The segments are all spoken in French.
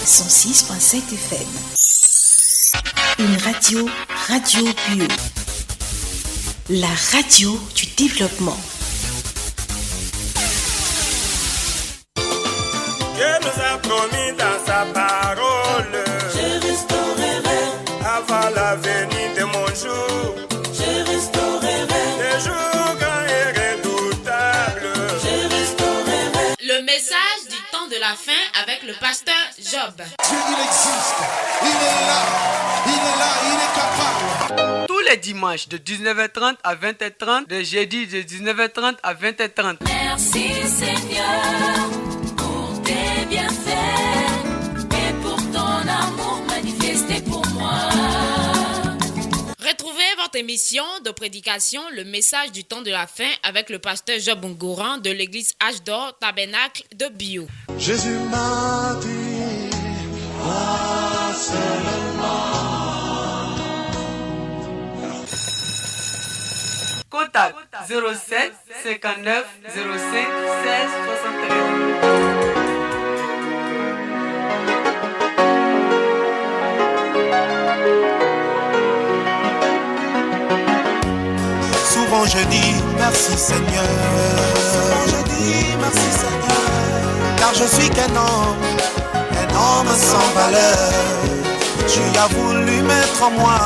106.7 FM. Une radio, Radio Bio. La radio du développement. Dieu nous a promis dans sa parole, je restaurerai avant la venue de mon jour, je restaurerai les jours grands et redoutables, je restaurerai. Le message du temps de la fin avec le pasteur Job. Dieu, il existe. Il est là. Il est là. Il est capable. Tous les dimanches de 19h30 à 20h30, de jeudi de 19h30 à 20h30. Merci Seigneur pour tes bienfaits et pour ton amour manifesté pour moi. Retrouvez votre émission de prédication, le message du temps de la fin avec le pasteur Job Ngouran de l'église H d'Or Tabernacle de Bio. Jésus m'a dit, va seulement. Contact 07 59 05 16 73. Souvent je dis merci Seigneur. Souvent je dis merci Seigneur. Car je suis qu'un homme sans valeur. Tu as voulu mettre en moi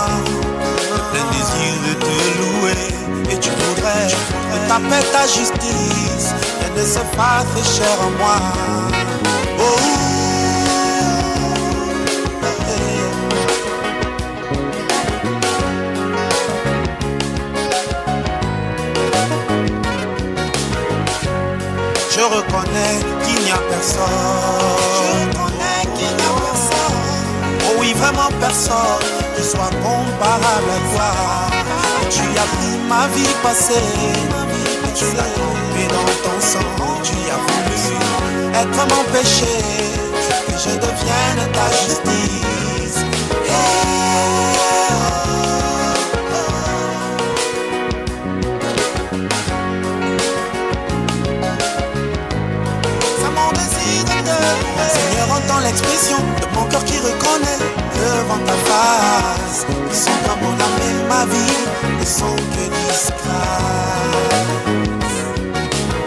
le désir de te louer. Et tu voudrais que ta paix, ta justice et de se fasse cher en moi. Oh, je reconnais qu'il n'y a personne. Je reconnais qu'il n'y a personne. Oh oui, vraiment personne qui soit comparable à toi. Tu as pris ma vie passée, tu l'as tombé dans ton sang. Tu as voulu être mon péché, que je devienne ta justice. C'est mon désir de te louer. Seigneur, entends l'expression de mon cœur qui reconnaît devant ta face. Ils sont dans mon âme et ma vie ne sont que disgrâce.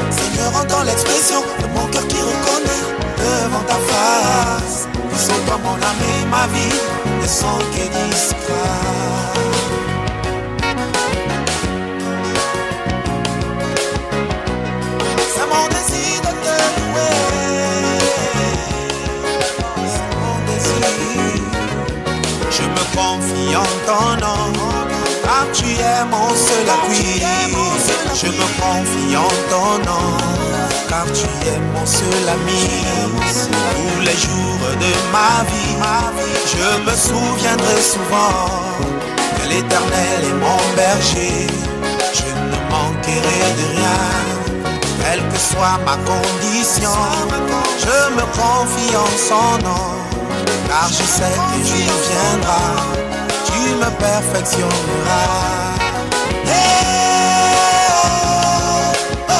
Seigneur, entends l'expression de mon cœur qui reconnaît devant ta face. Ils sont dans mon âme et ma vie ne sont que disgrâce. C'est mon désir de te louer. C'est mon désir. Je me confie en ton nom, car tu es mon seul appui. Je me confie en ton nom, car tu es mon seul ami. Tous les jours de ma vie, je me souviendrai souvent que l'Éternel est mon berger. Je ne manquerai de rien, quelle que soit ma condition. Je me confie en son nom, car je sais que tu viendras, tu me perfectionneras. Hey, oh, oh.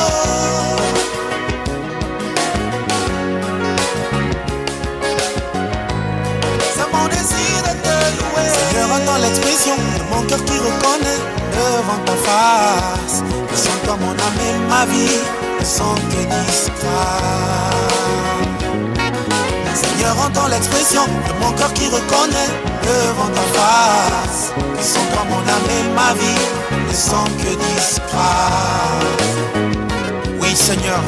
C'est mon désir de te louer. Seigneur, entends l'expression de mon cœur qui reconnaît devant ta face. Que sont toi mon âme et ma vie ne sont que disgrâce. Seigneur, entends l'expression de mon cœur qui reconnaît devant ta face. Qui sont toi mon âme et ma vie ne sont que disgrâce. Oui Seigneur,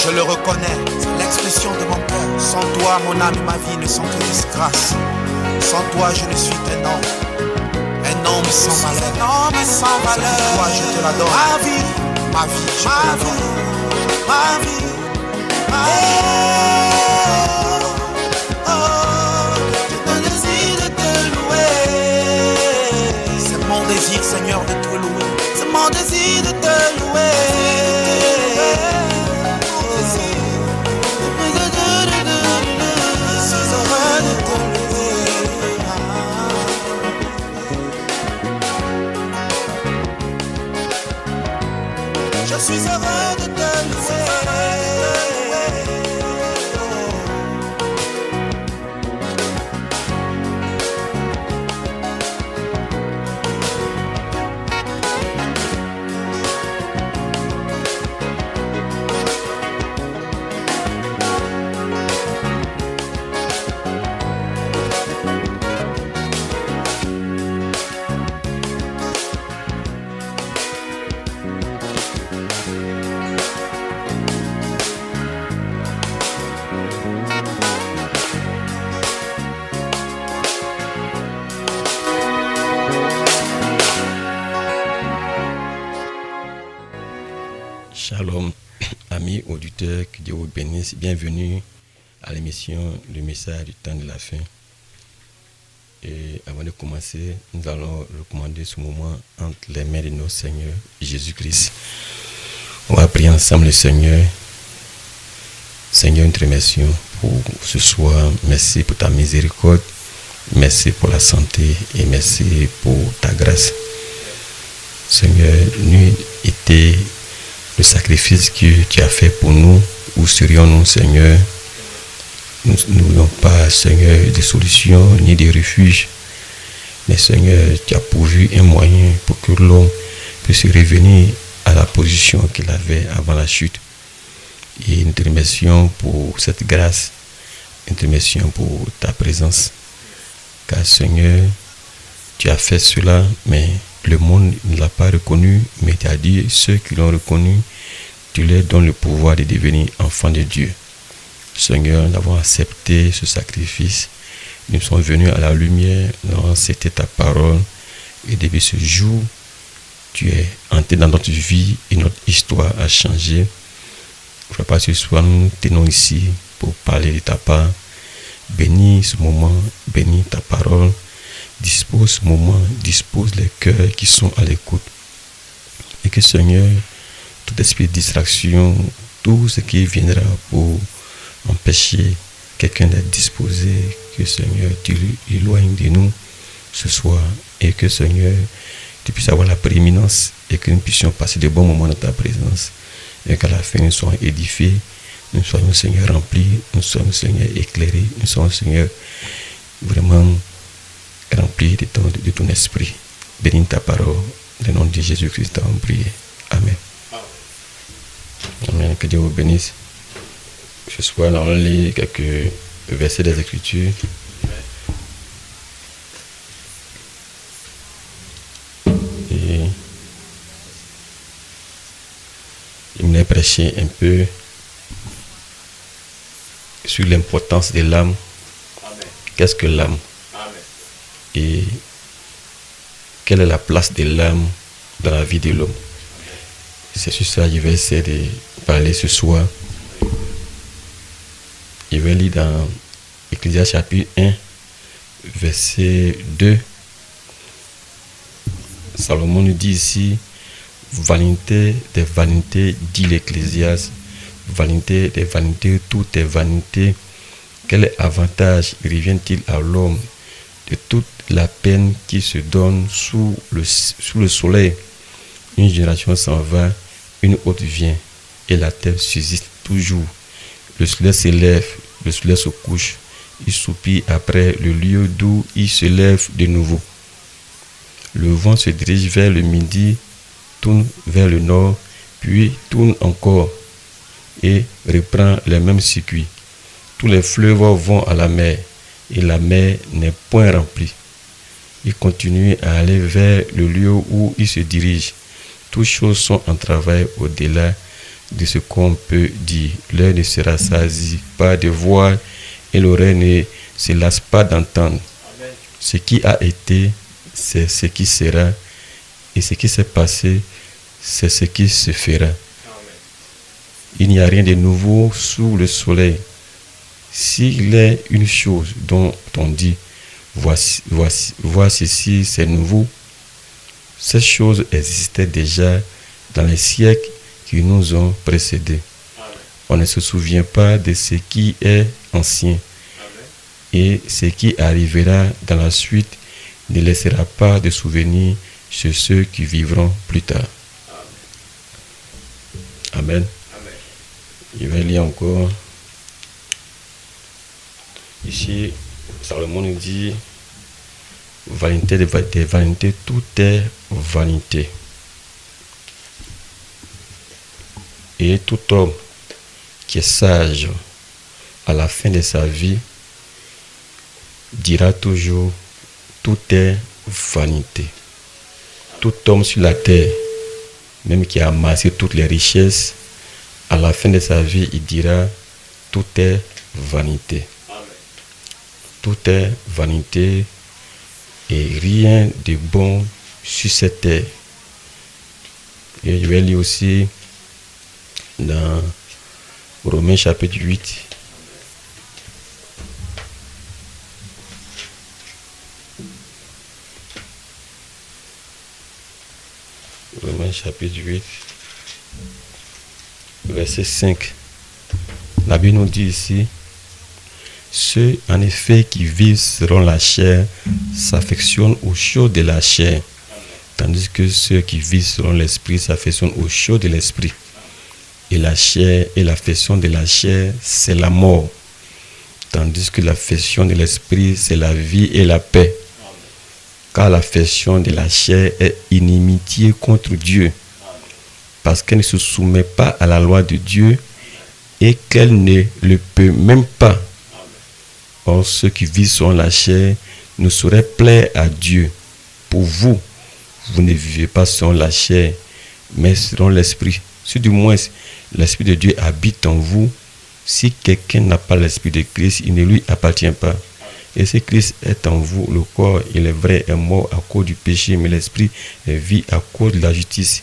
je le reconnais, c'est l'expression de mon cœur. Sans toi mon âme et ma vie ne sont que disgrâce. Sans toi je ne suis qu'un homme sans valeur. Un homme sans valeur. Sans toi je te l'adore. Ma vie, je te l'adore. Ma vie, ma vie. Mon désir, Seigneur, de te louer. C'est mon désir de te louer. Je suis heureux de te louer. Je suis heureux de te louer. auditeurs, que Dieu vous bénisse. Bienvenue à l'émission Le message du temps de la fin. Et avant de commencer, nous allons recommander ce moment entre les mains de notre Seigneur Jésus-Christ. On va prier ensemble le Seigneur. Seigneur, nous te remercions pour ce soir. Merci pour ta miséricorde. Merci pour la santé et merci pour ta grâce. Seigneur, nous était le sacrifice que tu as fait pour nous. Où serions-nous, Seigneur? Nous n'aurions pas, Seigneur, de solution ni de refuge. Mais Seigneur, tu as pourvu un moyen pour que l'homme puisse revenir à la position qu'il avait avant la chute. Et nous te remercions pour cette grâce. Nous te remercions pour ta présence. Car Seigneur, tu as fait cela, mais le monde ne l'a pas reconnu. Mais tu as dit, ceux qui l'ont reconnu, tu leur donnes le pouvoir de devenir enfants de Dieu. Seigneur, nous avons accepté ce sacrifice. Nous sommes venus à la lumière. Non, c'était ta parole. Et depuis ce jour, tu es entré dans notre vie et notre histoire a changé. Je ne veux pas que ce soir, nous tenons ici pour parler de ta part. Bénis ce moment, bénis ta parole. Dispose ce moment, dispose les cœurs qui sont à l'écoute. Et que Seigneur, tout esprit de distraction, tout ce qui viendra pour empêcher quelqu'un d'être disposé, que Seigneur, tu l'éloignes de nous ce soir. Et que Seigneur, tu puisses avoir la prééminence et que nous puissions passer de bons moments dans ta présence. Et qu'à la fin, nous soyons édifiés, nous soyons, Seigneur, remplis, nous soyons, Seigneur, éclairés, nous soyons, Seigneur, vraiment remplis de ton esprit. Bénis ta parole. Dans le nom de Jésus-Christ, nous avons prié. Amen. Amen. Que Dieu vous bénisse. Ce soir, nous allons lire quelques versets des Écritures. Et il me prêché un peu sur l'importance de l'âme. Qu'est-ce que l'âme? Et quelle est la place de l'âme dans la vie de l'homme? C'est sur ça que je vais essayer de parler ce soir. Je vais lire dans Ecclésiaste chapitre 1, verset 2. Salomon nous dit ici, vanité des vanités, dit l'Ecclésiaste, vanité des vanités, tout est vanité. Quel avantage revient-il à l'homme de toute la peine qui se donne sous le soleil? Une génération s'en va, une autre vient, et la terre subsiste toujours. Le soleil se lève, le soleil se couche, il soupire après le lieu d'où il se lève de nouveau. Le vent se dirige vers le midi, tourne vers le nord, puis tourne encore et reprend les mêmes circuits. Tous les fleuves vont à la mer, et la mer n'est point remplie. Il continue à aller vers le lieu où il se dirige. Toutes choses sont en travail au-delà de ce qu'on peut dire. L'œil ne se rassasie pas de voir et l'oreille ne se lasse pas d'entendre. Ce qui a été, c'est ce qui sera, et ce qui s'est passé, c'est ce qui se fera. Il n'y a rien de nouveau sous le soleil. S'il est une chose dont on dit, voici ceci, c'est nouveau, ces choses existaient déjà dans les siècles qui nous ont précédés. On ne se souvient pas de ce qui est ancien. Et ce qui arrivera dans la suite ne laissera pas de souvenirs chez ceux qui vivront plus tard. Amen. Je vais lire encore. Ici, Salomon nous dit, vanité des vanités, tout est vanité. Et tout homme qui est sage à la fin de sa vie dira toujours, tout est vanité. Tout homme sur la terre, même qui a amassé toutes les richesses, à la fin de sa vie, il dira, tout est vanité. Tout est vanité et rien de bon sur cette terre. Et je vais lire aussi dans Romains chapitre 8. Romains chapitre 8, verset 5. La Bible nous dit ici, ceux en effet qui vivent selon la chair s'affectionnent aux choses de la chair, tandis que ceux qui vivent selon l'esprit s'affectionnent aux choses de l'esprit. Et la chair et l'affection de la chair, c'est la mort, tandis que l'affection de l'esprit, c'est la vie et la paix. Car l'affection de la chair est inimitié contre Dieu, parce qu'elle ne se soumet pas à la loi de Dieu et qu'elle ne le peut même pas. Or, ceux qui vivent selon la chair ne sauraient plaire à Dieu. Pour vous, vous ne vivez pas selon la chair, mais selon l'esprit. Si du moins l'esprit de Dieu habite en vous, si quelqu'un n'a pas l'esprit de Christ, il ne lui appartient pas. Et si Christ est en vous, le corps, il est vrai, est mort à cause du péché, mais l'esprit vit à cause de la justice.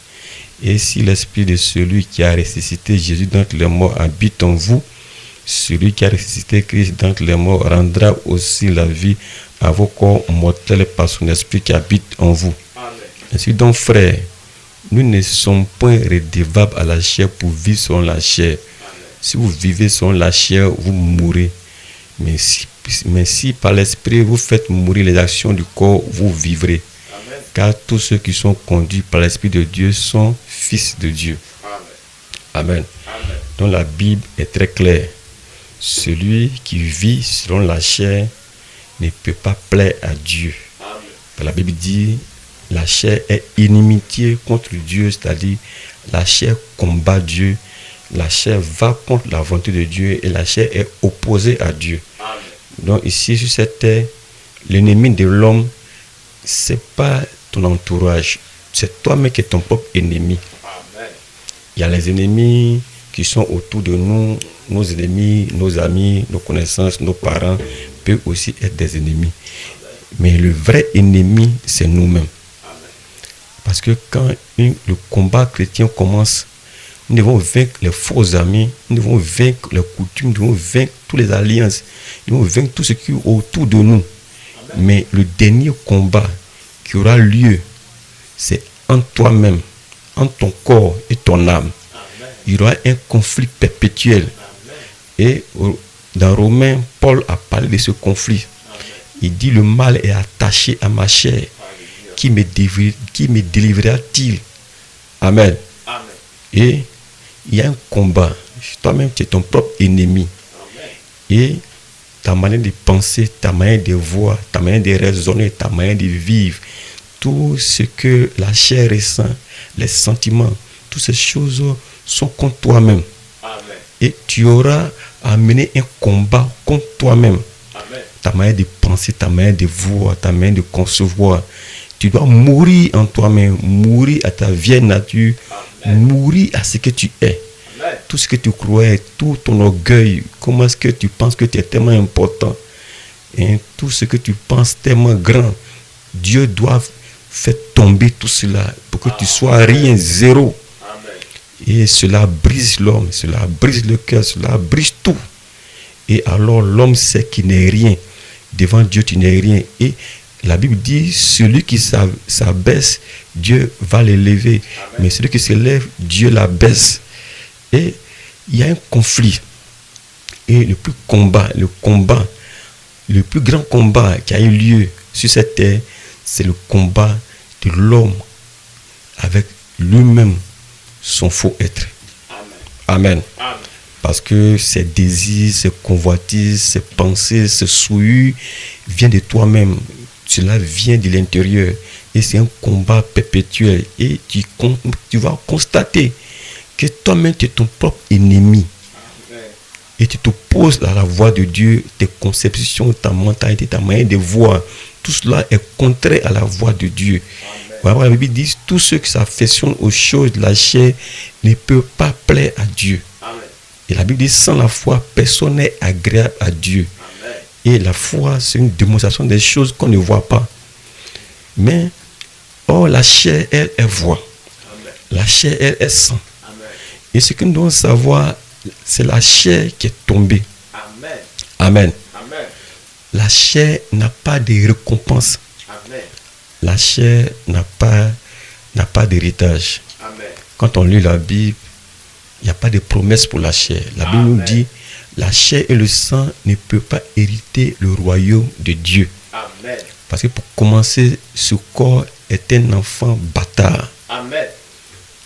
Et si l'esprit de celui qui a ressuscité Jésus d'entre les morts habite en vous, celui qui a ressuscité Christ d'entre les morts rendra aussi la vie à vos corps mortels par son esprit qui habite en vous. Amen. Ainsi donc, frères, nous ne sommes point redevables à la chair pour vivre selon la chair. Amen. Si vous vivez selon la chair, vous mourrez. Mais si par l'esprit vous faites mourir les actions du corps, vous vivrez. Amen. Car tous ceux qui sont conduits par l'esprit de Dieu sont fils de Dieu. Amen. Amen. Donc la Bible est très claire. Celui qui vit selon la chair ne peut pas plaire à Dieu. Amen. La Bible dit, la chair est inimitié contre Dieu, c'est-à-dire la chair combat Dieu. La chair va contre la volonté de Dieu et la chair est opposée à Dieu. Amen. Donc ici sur cette terre, l'ennemi de l'homme, c'est pas ton entourage, c'est toi-même qui es ton propre ennemi. Amen. Il y a les ennemis qui sont autour de nous, nos ennemis, nos amis, nos connaissances, nos parents peuvent aussi être des ennemis. Mais le vrai ennemi, c'est nous-mêmes. Parce que quand le combat chrétien commence, nous devons vaincre les faux amis, nous devons vaincre les coutumes, nous devons vaincre toutes les alliances, nous devons vaincre tout ce qui est autour de nous. Amen. Mais le dernier combat qui aura lieu, c'est en toi-même, en ton corps et ton âme. Amen. Il y aura un conflit perpétuel. Amen. Et dans Romains, Paul a parlé de ce conflit. Amen. Il dit, le mal est attaché à ma chair. Qui me délivrera-t-il? Amen. Amen. Et il y a un combat. Toi-même, tu es ton propre ennemi. Amen. Et ta manière de penser, ta manière de voir, ta manière de raisonner, ta manière de vivre, tout ce que la chair ressent, les sentiments, toutes ces choses sont contre toi-même. Amen. Et tu auras à mener un combat contre toi-même. Amen. Ta manière de penser, ta manière de voir, ta manière de concevoir. Tu dois mourir en toi-même, mourir à ta vieille nature, Amen. Mourir à ce que tu es. Amen. Tout ce que tu croyais, tout ton orgueil, comment est-ce que tu penses que tu es tellement important, et tout ce que tu penses tellement grand, Dieu doit faire tomber tout cela pour que tu sois rien, zéro. Amen. Et cela brise l'homme, cela brise le cœur, cela brise tout. Et alors l'homme sait qu'il n'est rien. Devant Dieu, tu n'es rien. Et la Bible dit, celui qui s'abaisse, Dieu va l'élever. Mais celui qui s'élève, Dieu l'abaisse. Et il y a un conflit. Et le plus grand combat qui a eu lieu sur cette terre, c'est le combat de l'homme avec lui-même, son faux être. Amen. Amen. Parce que ses désirs, ses convoitises, ses pensées, ses souillures viennent de toi-même. Cela vient de l'intérieur. Et c'est un combat perpétuel. Et tu vas constater que toi-même, tu es ton propre ennemi. Et tu t'opposes à la voix de Dieu, tes conceptions, ta mentalité, ta manière de voir. Tout cela est contraire à la voix de Dieu. Voilà, la Bible dit, tous ceux qui s'affectionnent aux choses de la chair ne peuvent pas plaire à Dieu. Amen. Et la Bible dit, sans la foi, personne n'est agréable à Dieu. Amen. Et la foi, c'est une démonstration des choses qu'on ne voit pas. Mais, la chair, elle voit. Amen. La chair, elle sent. Amen. Et ce que nous devons savoir, c'est la chair qui est tombée. Amen. Amen. Amen. La chair n'a pas de récompense. Amen. La chair n'a pas d'héritage. Amen. Quand on lit la Bible, il n'y a pas de promesse pour la chair. La Bible nous dit, la chair et le sang ne peuvent pas hériter le royaume de Dieu. Amen. Parce que pour commencer, ce corps est un enfant bâtard. Amen.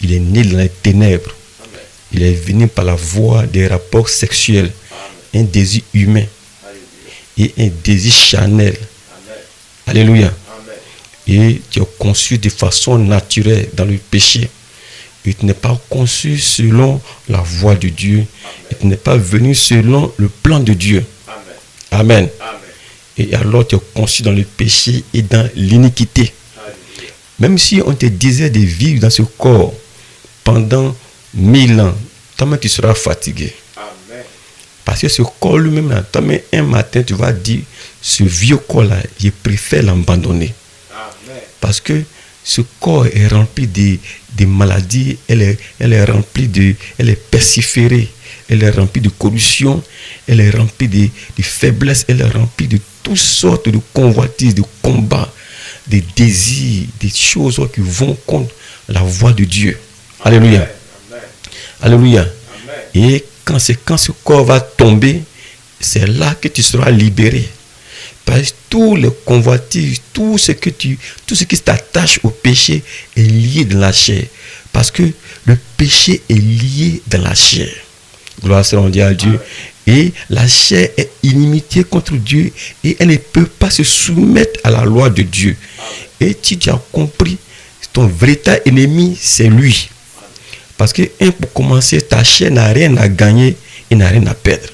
Il est né dans les ténèbres. Amen. Il est venu par la voie des rapports sexuels, un désir humain et un désir charnel. Amen. Alléluia. Amen. Et tu es conçu de façon naturelle dans le péché. Et tu n'es pas conçu selon la voie de Dieu. Et tu n'es pas venu selon le plan de Dieu. Amen. Amen. Amen. Et alors tu es conçu dans le péché et dans l'iniquité. Alléluia. Même si on te disait de vivre dans ce corps pendant 1000 ans, toi-même tu seras fatigué. Amen. Parce que ce corps lui-même, là, toi-même un matin tu vas dire, ce vieux corps-là, je préfère l'abandonner. Amen. Parce que ce corps est rempli de maladies, elle est remplie elle est pestiférée, elle est remplie de corruption, elle est remplie de faiblesses, elle est remplie de toutes sortes de convoitises, de combats, de désirs, des choses qui vont contre la voie de Dieu. Alléluia. Amen. Alléluia. Amen. Et quand ce corps va tomber, c'est là que tu seras libéré. Parce que tous les convoitises, tout ce qui t'attache au péché est lié dans la chair. Parce que le péché est lié dans la chair. Gloire soit rendue à Dieu. Et la chair est inimitié contre Dieu et elle ne peut pas se soumettre à la loi de Dieu. Et si tu as compris, ton véritable ennemi, c'est lui. Parce que, pour commencer, ta chair n'a rien à gagner et n'a rien à perdre.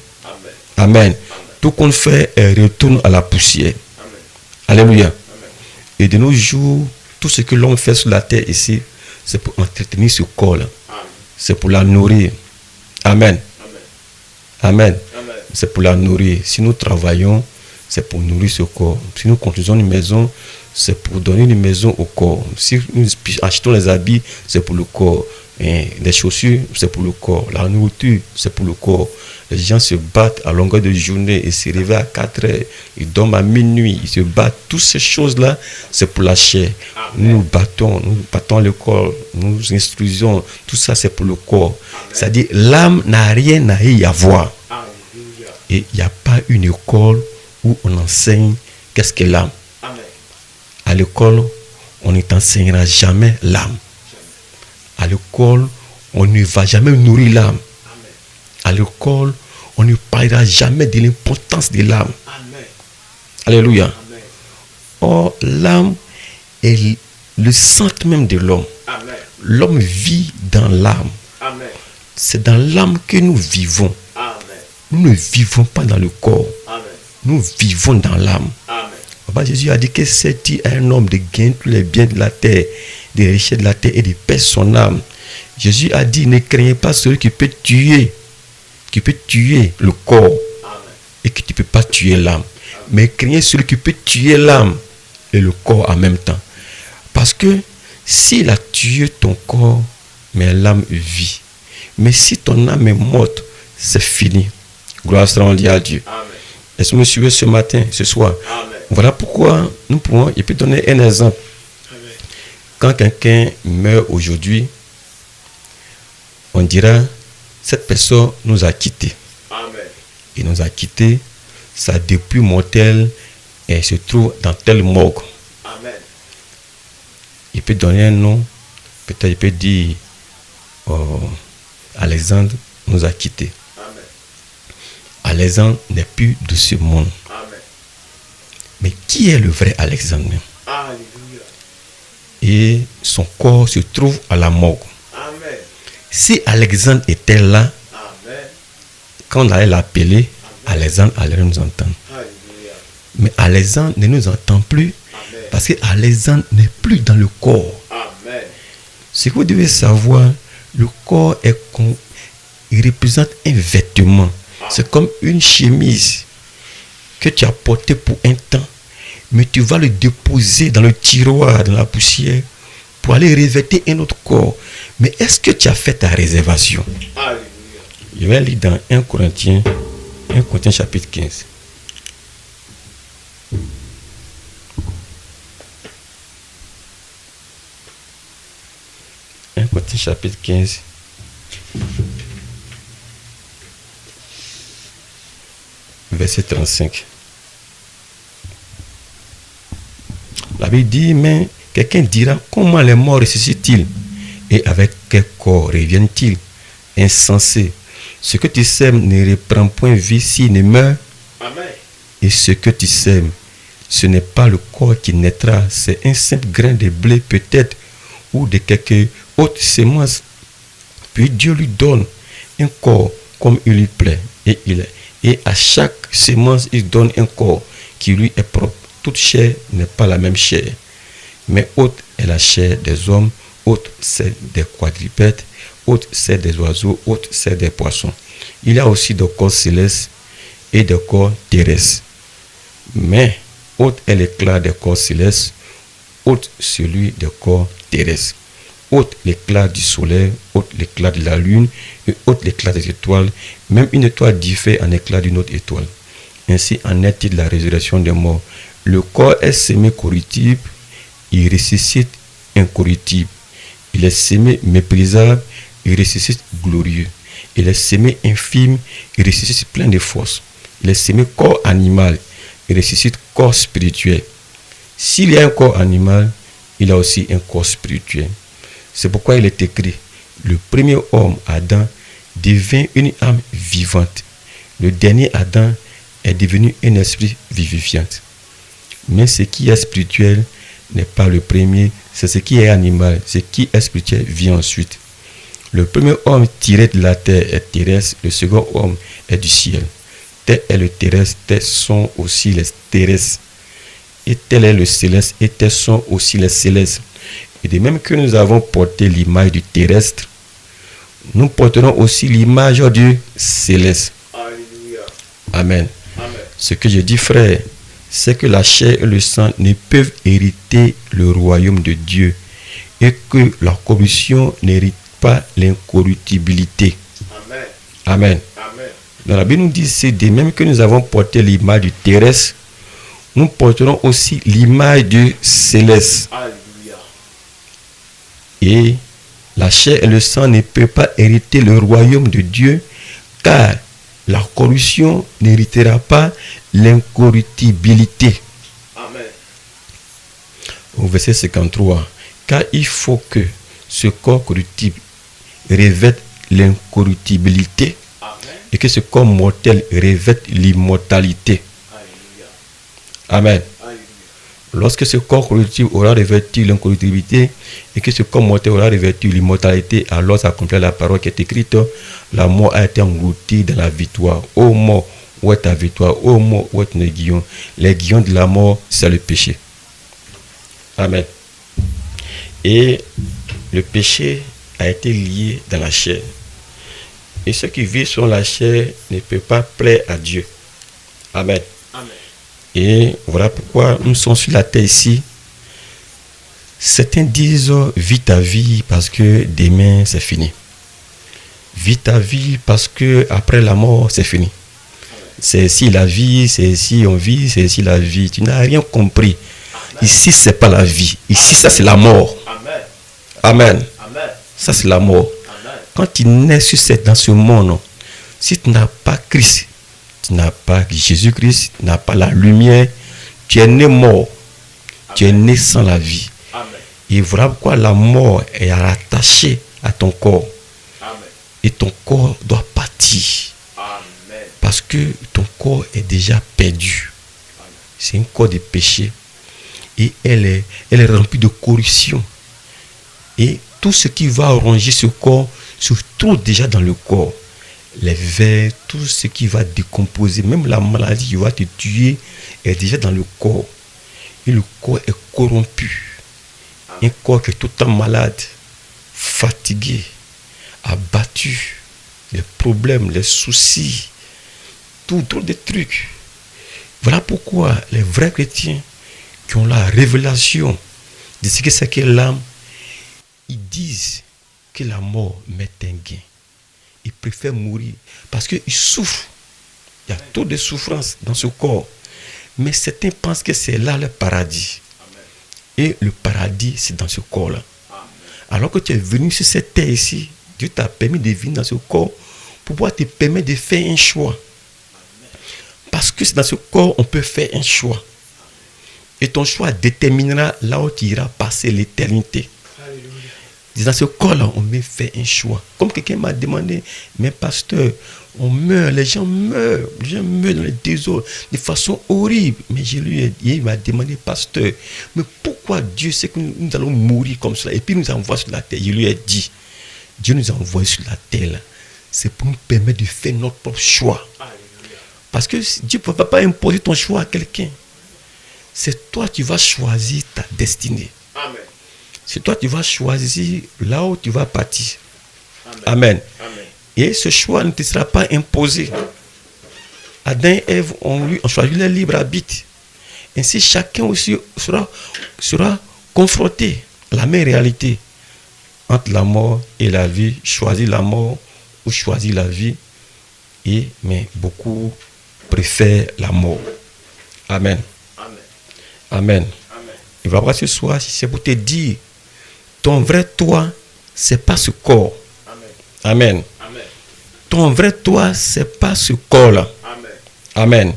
Amen. Amen. Tout qu'on fait retourne à la poussière. Amen. Alléluia. Amen. Et de nos jours, tout ce que l'homme fait sur la terre ici, c'est pour entretenir ce corps-là. Amen. C'est pour la nourrir. Amen. Amen. Amen. Amen. C'est pour la nourrir. Si nous travaillons, c'est pour nourrir ce corps. Si nous construisons une maison, c'est pour donner une maison au corps. Si nous achetons les habits, c'est pour le corps. Et les chaussures, c'est pour le corps. La nourriture, c'est pour le corps. Les gens se battent à longueur de journée. Ils se réveillent à 4 heures. Ils dorment à minuit. Ils se battent. Toutes ces choses-là, c'est pour la chair. Nous battons le corps. Nous instruisons. Tout ça, c'est pour le corps. C'est-à-dire, l'âme n'a rien à y avoir. Alléluia. Et il n'y a pas une école où on enseigne qu'est-ce que l'âme. Amen. À l'école, on ne t'enseignera jamais l'âme. À l'école, on ne va jamais nourrir l'âme. À l'école, on ne parlera jamais de l'importance de l'âme. Amen. Alléluia. Amen. Or, l'âme est le centre même de l'homme. Amen. L'homme vit dans l'âme. Amen. C'est dans l'âme que nous vivons. Amen. Nous ne vivons pas dans le corps. Amen. Nous vivons dans l'âme. Amen. Papa Jésus a dit que c'est à un homme de gagner tous les biens de la terre, des richesses de la terre et de perdre son âme. Jésus a dit, ne craignez pas celui qui peut tuer le corps Amen. et que tu ne peux pas tuer l'âme. Mais craignez celui qui peut tuer l'âme et le corps en même temps. Parce que s'il a tué ton corps, mais l'âme vit. Mais si ton âme est morte, c'est fini. Gloire soit rendue à Dieu. Amen. Est-ce que vous me suivez ce matin, ce soir? Amen. Voilà pourquoi nous pouvons, je peux donner un exemple. Amen. Quand quelqu'un meurt aujourd'hui, on dira, cette personne nous a quittés. Amen. Il nous a quittés, sa dépouille mortelle et se trouve dans tel morgue. Amen. Il peut donner un nom, peut-être il peut dire, Alexandre nous a quittés. Amen. Alexandre n'est plus de ce monde. Amen. Mais qui est le vrai Alexandre même? Alléluia. Et son corps se trouve à la morgue. Amen. Si Alexandre était là, Amen. quand on allait l'appeler, Alexandre allait nous entendre. Alléluia. Mais Alexandre ne nous entend plus Amen. parce que Alexandre n'est plus dans le corps. Amen. Ce que vous devez savoir, le corps il représente un vêtement. C'est comme une chemise que tu as portée pour un temps, mais tu vas le déposer dans le tiroir, dans la poussière, pour aller revêtir un autre corps. Mais est-ce que tu as fait ta réservation? Alléluia. Je vais lire dans 1 Corinthiens chapitre 15. Chapitre 15. Verset 35. La Bible dit, mais quelqu'un dira, comment les morts ressuscitent-ils et avec quel corps reviennent-ils? Insensé. Ce que tu sèmes ne reprend point vie s'il ne meurt. Amen. Et ce que tu sèmes, ce n'est pas le corps qui naîtra, c'est un simple grain de blé peut-être, ou de quelque autre semence. Puis Dieu lui donne un corps comme il lui plaît. Et à chaque semence, il donne un corps qui lui est propre. Toute chair n'est pas la même chair. Mais autre est la chair des hommes, autre celle des quadrupèdes, autre celle des oiseaux, autre celle des poissons. Il y a aussi des corps célestes et des corps terrestres. Mais autre est l'éclat des corps célestes, autre celui des corps terrestres. Autre l'éclat du soleil, autre l'éclat de la lune, et autre l'éclat des étoiles. Même une étoile diffère en éclat d'une autre étoile. Ainsi en est-il de la résurrection des morts. Le corps est semé corruptible, il ressuscite incorruptible. Il est semé méprisable, il ressuscite glorieux. Il est semé infime, il ressuscite plein de force. Il est semé corps animal, il ressuscite corps spirituel. S'il y a un corps animal, il y a aussi un corps spirituel. C'est pourquoi il est écrit, le premier homme, Adam, devint une âme vivante. Le dernier Adam est devenu un esprit vivifiant. Mais ce qui est spirituel n'est pas le premier, c'est ce qui est animal. Ce qui est spirituel vient ensuite. Le premier homme tiré de la terre est terrestre, le second homme est du ciel. Tel est le terrestre, tels sont aussi les terrestres. Et tel est le céleste, et tels sont aussi les célestes. Et de même que nous avons porté l'image du terrestre, nous porterons aussi l'image du céleste. Alléluia. Amen. Amen. Ce que je dis, frère, c'est que la chair et le sang ne peuvent hériter le royaume de Dieu et que la corruption n'hérite pas l'incorruptibilité. Amen. Amen. Amen. Dans la Bible nous dit, c'est de même que nous avons porté l'image du terrestre, nous porterons aussi l'image du céleste. Alléluia. Et la chair et le sang ne peuvent pas hériter le royaume de Dieu, car la corruption n'héritera pas l'incorruptibilité. Amen. Au verset 53, car il faut que ce corps corruptible revête l'incorruptibilité Amen. et que ce corps mortel revête l'immortalité. Alléluia. Amen. Alléluia. Lorsque ce corps corruptible aura revêtu l'incorruptibilité et que ce corps mortel aura revêtu l'immortalité, alors s'accomplit la parole qui est écrite, la mort a été engloutie dans la victoire. Ô mort, où est ta victoire? Ô mort, où est ton aiguillon? L'aiguillon de la mort, c'est le péché. Amen. Et le péché a été lié dans la chair. Et ceux qui vivent sur la chair ne peuvent pas plaire à Dieu. Amen. Amen. Et voilà pourquoi nous sommes sur la terre ici. Certains disent, vis ta vie parce que demain c'est fini. Vis ta vie parce que après la mort c'est fini. C'est ici la vie, c'est ici on vit, c'est ici la vie. Tu n'as rien compris. Ici c'est pas la vie. Ici ça c'est la mort. Amen. Amen. Amen. Ça c'est la mort. Amen. Quand tu nais dans ce monde, si tu n'as pas Christ, tu n'as pas Jésus-Christ, tu n'as pas la lumière, tu es né mort. Tu es né sans la vie. Amen. Et voilà pourquoi la mort est rattachée à ton corps. Amen. Et ton corps doit partir. Amen. Parce que ton corps est déjà perdu. C'est un corps de péché. Et elle est remplie de corruption. Et tout ce qui va ronger ce corps se trouve déjà dans le corps. Les vers, tout ce qui va décomposer, même la maladie qui va te tuer est déjà dans le corps. Et le corps est corrompu. Un corps qui est tout le temps malade, fatigué, abattu. Les problèmes, les soucis, tout des trucs. Voilà pourquoi les vrais chrétiens qui ont la révélation de ce que c'est que l'âme, ils disent que la mort met un gain. il préfère mourir parce qu'il souffre. Il y a trop de souffrance dans ce corps. Mais certains pensent que c'est là le paradis. Et le paradis, c'est dans ce corps-là. Alors que tu es venu sur cette terre ici, Dieu t'a permis de venir dans ce corps pour pouvoir te permettre de faire un choix. Parce que c'est dans ce corps on peut faire un choix. Et ton choix déterminera là où tu iras passer l'éternité. Dans ce corps-là, on me fait un choix. Comme quelqu'un m'a demandé, mais pasteur, on meurt, les gens meurent dans les désordres de façon horrible. Mais je lui ai dit, il m'a demandé, pasteur, mais pourquoi Dieu sait que nous allons mourir comme cela et puis nous envoie sur la terre? Je lui ai dit, Dieu nous a envoyés sur la terre là. C'est pour nous permettre de faire notre propre choix. Parce que Dieu ne peut pas imposer ton choix à quelqu'un. C'est toi qui vas choisir ta destinée. Amen. C'est toi qui vas choisir là où tu vas partir. Amen. Amen. Et ce choix ne te sera pas imposé. Adam et Ève ont choisi leur libre arbitre. Ainsi, chacun aussi sera confronté à la même réalité entre la mort et la vie. Choisir la mort ou choisir la vie. Mais beaucoup préfèrent la mort. Amen. Amen. Amen. Amen. Il va voir ce soir, c'est pour te dire, ton vrai toi, c'est pas ce corps. Amen. Amen. Amen. Ton vrai toi, c'est pas ce corps-là. Amen. Amen. Amen.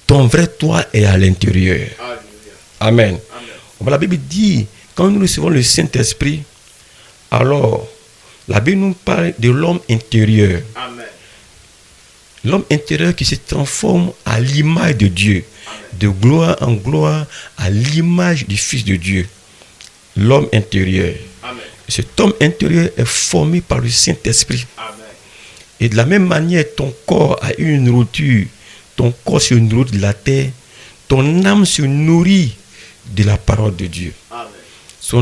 Ton vrai toi est à l'intérieur. Alléluia. Amen. Amen. La Bible dit, quand nous recevons le Saint-Esprit, alors la Bible nous parle de l'homme intérieur. Amen. L'homme intérieur qui se transforme à l'image de Dieu. De gloire en gloire à l'image du Fils de Dieu. L'homme intérieur. Amen. Cet homme intérieur est formé par le Saint-Esprit. Amen. Et de la même manière, ton corps a une nourriture. Ton corps se nourrit de la terre. Ton âme se nourrit de la parole de Dieu. Amen.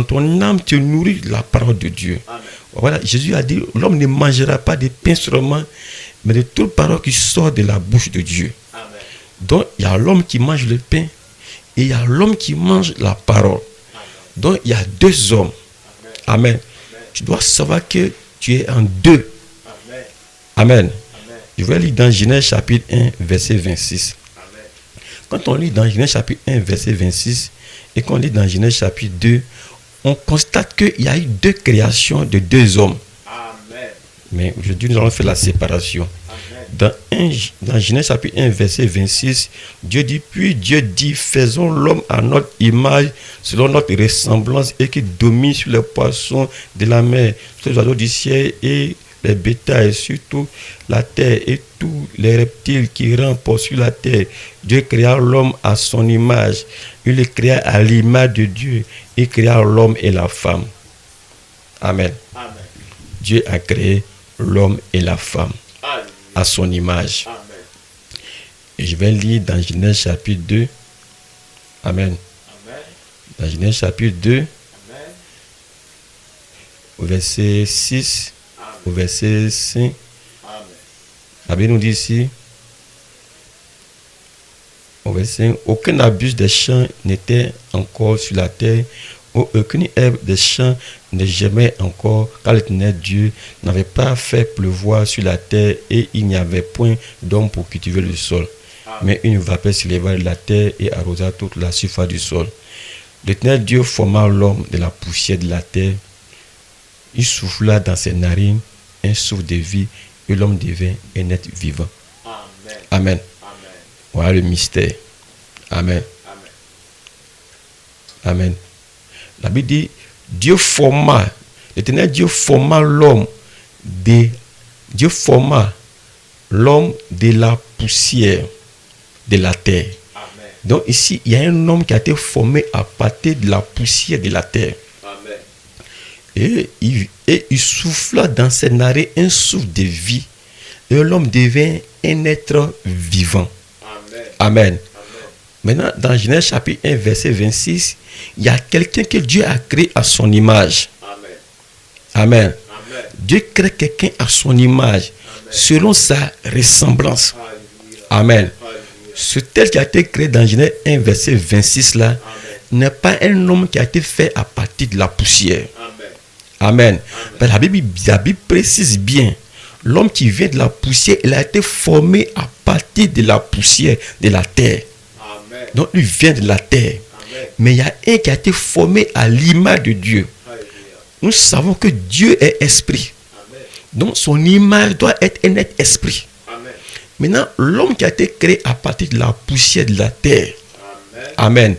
Ton âme se nourrit de la parole de Dieu. Amen. Voilà, Jésus a dit, l'homme ne mangera pas de pain seulement, mais de toute parole qui sort de la bouche de Dieu. Amen. Donc, il y a l'homme qui mange le pain et il y a l'homme qui mange la parole. Donc, il y a deux hommes. Amen. Amen. Tu dois savoir que tu es en deux. Amen. Amen. Amen. Je vais lire dans Genèse chapitre 1, verset 26. Amen. Quand on lit dans Genèse chapitre 1, verset 26, et qu'on lit dans Genèse chapitre 2, on constate qu'il y a eu deux créations de deux hommes. Amen. Mais aujourd'hui, nous allons faire la séparation. Dans Genèse chapitre 1, verset 26, Dieu dit, puis Dieu dit, faisons l'homme à notre image, selon notre ressemblance, et qui domine sur les poissons de la mer, sur les oiseaux du ciel et les bétails, surtout la terre et tous les reptiles qui rampent sur la terre. Dieu créa l'homme à son image. Il le créa à l'image de Dieu. Il créa l'homme et la femme. Amen. Amen. Dieu a créé l'homme et la femme Alléluia. à son image. Amen. Et je vais lire dans Genèse chapitre 2. Amen. Amen. Dans Genèse chapitre 2, Amen. au verset 6, au verset 5. Amen. La Bible nous dit ici, au verset 5, aucun abus des champs n'était encore sur la terre, aucune herbe des champs ne germait encore, car l'Éternel Dieu n'avait pas fait pleuvoir sur la terre et il n'y avait point d'homme pour cultiver le sol. Mais une vapeur s'éleva de la terre et arrosa toute la surface du sol. L'Éternel Dieu forma l'homme de la poussière de la terre. Il souffla dans ses narines un souffle de vie et l'homme devint un être vivant. Amen. Amen. Amen. Voilà le mystère. Amen. Amen. Amen. La Bible dit, l'Éternel Dieu forma l'homme de la poussière de la terre. Amen. Donc ici, il y a un homme qui a été formé à partir de la poussière de la terre. Amen. Et il souffla dans ses narines un souffle de vie. Et l'homme devint un être vivant. Amen. Amen. Maintenant, dans Genèse chapitre 1, verset 26, il y a quelqu'un que Dieu a créé à son image. Amen. Amen. Amen. Dieu crée quelqu'un à son image, selon sa ressemblance. Alléluia. Amen. Alléluia. Ce tel qui a été créé dans Genèse 1, verset 26 là, n'est pas un homme qui a été fait à partir de la poussière. Amen. Amen. Mais la Bible précise bien, L'homme qui vient de la poussière, il a été formé à partir de la poussière, de la terre. Amen. Donc, il vient de la terre. Amen. Mais il y a un qui a été formé à l'image de Dieu. Alléluia. Nous savons que Dieu est esprit. Amen. Donc, son image doit être un être esprit. Amen. Maintenant, l'homme qui a été créé à partir de la poussière de la terre. Amen. Amen. Amen.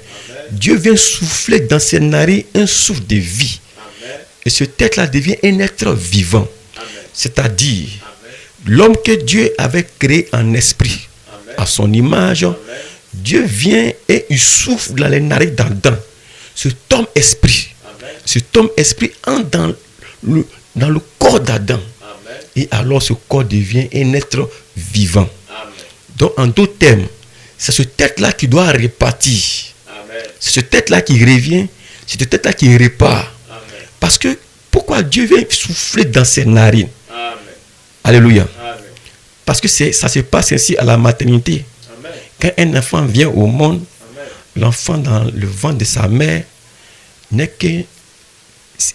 Dieu vient souffler dans ses narines un souffle de vie. Amen. Et ce être-là devient un être vivant. Amen. C'est-à-dire, Amen. l'homme que Dieu avait créé en esprit, Amen. à son image, Amen. Dieu vient et il souffle dans les narines d'Adam. Cet homme esprit, Amen. cet homme esprit entre dans le corps d'Adam. Amen. Et alors ce corps devient un être vivant. Amen. Donc en d'autres termes, c'est ce tête-là qui doit répartir. Amen. C'est ce tête-là qui revient, c'est ce tête-là qui répare. Amen. Parce que pourquoi Dieu vient souffler dans ses narines? Amen. Alléluia. Amen. Parce que ça se passe ainsi à la maternité. Amen. Quand un enfant vient au monde, Amen. l'enfant dans le ventre de sa mère n'est que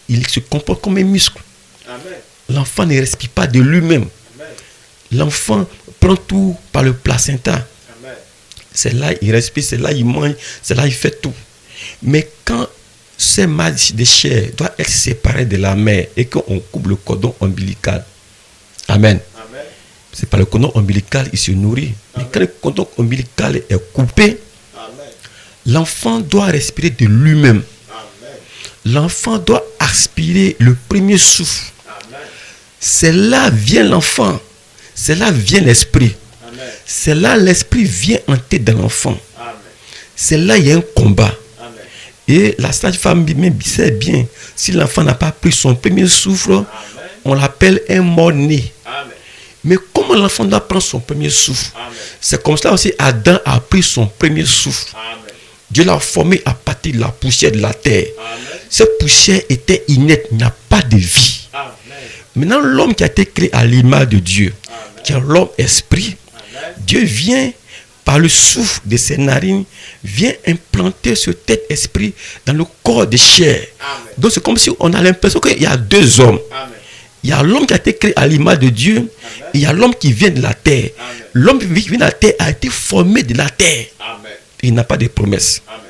il se comporte comme un muscle. Amen. L'enfant ne respire pas de lui-même. Amen. L'enfant prend tout par le placenta. Amen. C'est là il respire, c'est là il mange, c'est là il fait tout. Mais quand ces matchs de chair doivent être séparés de la mère et qu'on coupe le cordon ombilical, amen. Amen. C'est par le cordon ombilical il se nourrit. Mais quand le cordon ombilical est coupé, Amen. l'enfant doit respirer de lui-même. Amen. L'enfant doit aspirer le premier souffle. Amen. C'est là vient l'enfant. C'est là vient l'esprit. Amen. C'est là l'esprit vient entrer dans l'enfant. Amen. C'est là il y a un combat. Amen. Et la sage-femme sait bien, si l'enfant n'a pas pris son premier souffle, Amen. on l'appelle un mort-né. Amen. Mais comment l'enfant doit prendre son premier souffle? Amen. C'est comme ça aussi Adam a pris son premier souffle. Amen. Dieu l'a formé à partir de la poussière de la terre. Amen. Cette poussière était inerte, il n'y a pas de vie. Amen. Maintenant, l'homme qui a été créé à l'image de Dieu, Amen. qui est l'homme esprit, Amen. Dieu vient par le souffle de ses narines, vient implanter ce tête esprit dans le corps de chair. Amen. Donc c'est comme si on a l'impression qu'il y a deux hommes. Amen. Il y a l'homme qui a été créé à l'image de Dieu, Amen. et il y a l'homme qui vient de la terre. Amen. L'homme qui vient de la terre a été formé de la terre. Amen. Il n'a pas de promesse. Amen.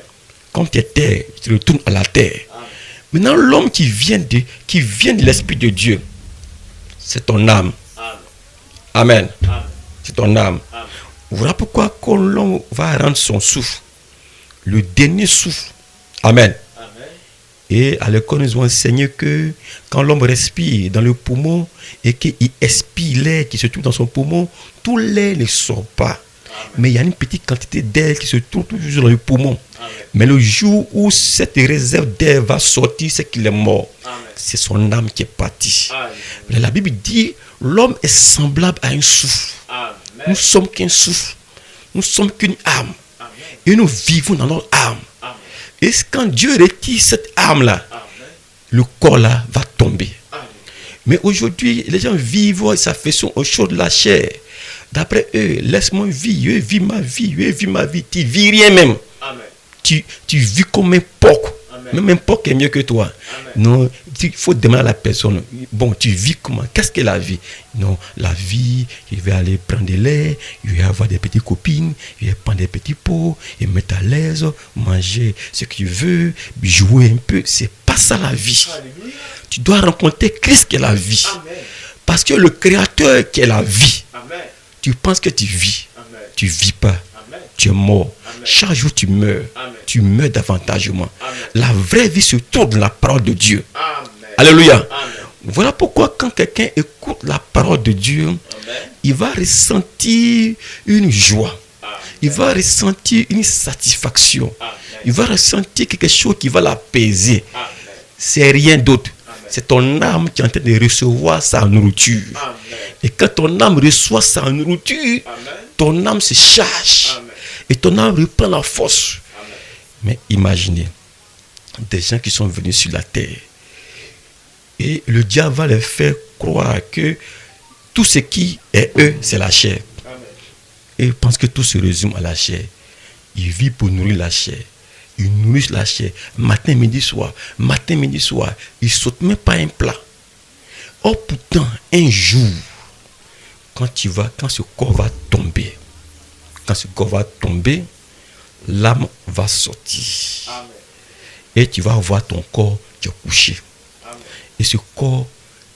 Comme tu es terre, tu retournes à la terre. Amen. Maintenant, l'homme qui vient de l'Esprit de Dieu, c'est ton âme. Amen. Amen. Amen. C'est ton âme. Amen. Voilà pourquoi quand l'homme va rendre son souffle, le dernier souffle. Amen. Amen. Et à l'école, nous avons enseigné que quand l'homme respire dans le poumon et qu'il expire l'air qui se trouve dans son poumon, tout l'air ne sort pas. Mais il y a une petite quantité d'air qui se trouve toujours dans le poumon. Amen. Mais le jour où cette réserve d'air va sortir, c'est qu'il est mort. Amen. C'est son âme qui est partie. Amen. Mais la Bible dit, l'homme est semblable à un souffle. Amen. Nous sommes qu'un souffle. Nous sommes qu'une âme. Amen. Et nous vivons dans notre âme. Amen. Et quand Dieu retire cette âme-là, Amen. le corps-là va tomber. Amen. Mais aujourd'hui, les gens vivent s'affectionnent aux choses de la chair. D'après eux, laisse-moi vivre, vis ma vie, vis ma vie. Tu vis rien même. Amen. Tu vis comme un porc. Amen. Même un porc est mieux que toi. Amen. Non, il faut demander à la personne, bon, tu vis comment? Qu'est-ce que la vie? Non, la vie, il va aller prendre de lait, il va avoir des petites copines, il va prendre des petits pots, il va mettre à l'aise, manger ce qu'il veut, jouer un peu. C'est pas ça la vie. Alléluia. Tu dois rencontrer Christ qui est la vie. Amen. Parce que le Créateur qui est la vie, Amen. tu penses que tu vis. Amen. Tu vis pas. Amen. Tu es mort. Amen. Chaque jour tu meurs. Amen. Tu meurs davantagement. Amen. La vraie vie se trouve dans la parole de Dieu. Amen. Alléluia. Amen. Voilà pourquoi quand quelqu'un écoute la parole de Dieu, Amen. il va ressentir une joie. Amen. Il va ressentir une satisfaction. Amen. Il va ressentir quelque chose qui va l'apaiser. Amen. C'est rien d'autre. Amen. C'est ton âme qui est en train de recevoir sa nourriture. Amen. Et quand ton âme reçoit sa nourriture, Amen. ton âme se charge. Amen. Et ton âme reprend la force. Amen. Mais imaginez, des gens qui sont venus sur la terre. Et le diable va les faire croire que tout ce qui est eux, c'est la chair. Amen. Et ils pensent que tout se résume à la chair. Ils vivent pour nourrir la chair. Ils nourrissent la chair. Matin, midi, soir. Matin, midi, soir. Ils ne sautent même pas un plat. Or, pourtant, un jour, quand ce corps va tomber, l'âme va sortir. Amen. Et tu vas voir ton corps qui est couché. Amen. Et ce corps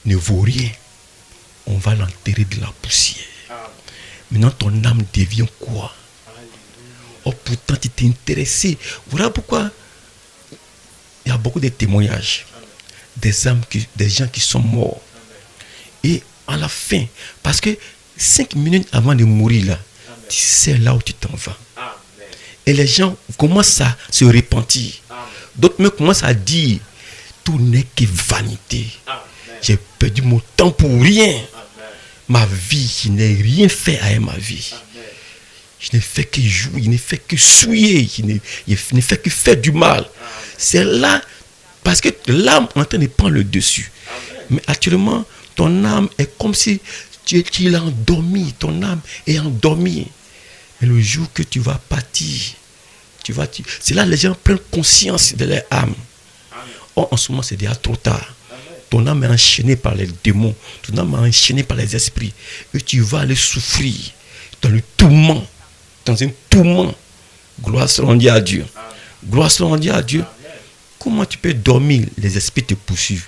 ne vaut rien. On va l'enterrer de la poussière. Amen. Maintenant, ton âme devient quoi? Oh, pourtant, tu t'es intéressé. Voilà pourquoi il y a beaucoup de témoignages. Amen. Des gens qui sont morts. Amen. Et à la fin, parce que 5 minutes avant de mourir, là, amen, tu sais là où tu t'en vas. Amen. Et les gens commencent à se repentir. Amen. D'autres me commencent à dire, tout n'est que vanité. Amen. J'ai perdu mon temps pour rien. Amen. Ma vie, je n'ai rien fait à ma vie. Amen. Je n'ai fait que jouer, je n'ai fait que souiller, je n'ai fait que faire du mal. Amen. C'est là, parce que l'âme est en train de prendre le dessus. Amen. Mais actuellement, ton âme est comme si tu es endormi, ton âme est endormie. Mais le jour que tu vas partir, c'est là que les gens prennent conscience de leur âme. Or, en ce moment, c'est déjà trop tard. Ton âme est enchaînée par les démons, ton âme est enchaînée par les esprits. Et tu vas aller souffrir dans le tourment, dans un tourment. Gloire soit rendue à Dieu. Gloire soit rendue à Dieu. Comment tu peux dormir, les esprits te poursuivent.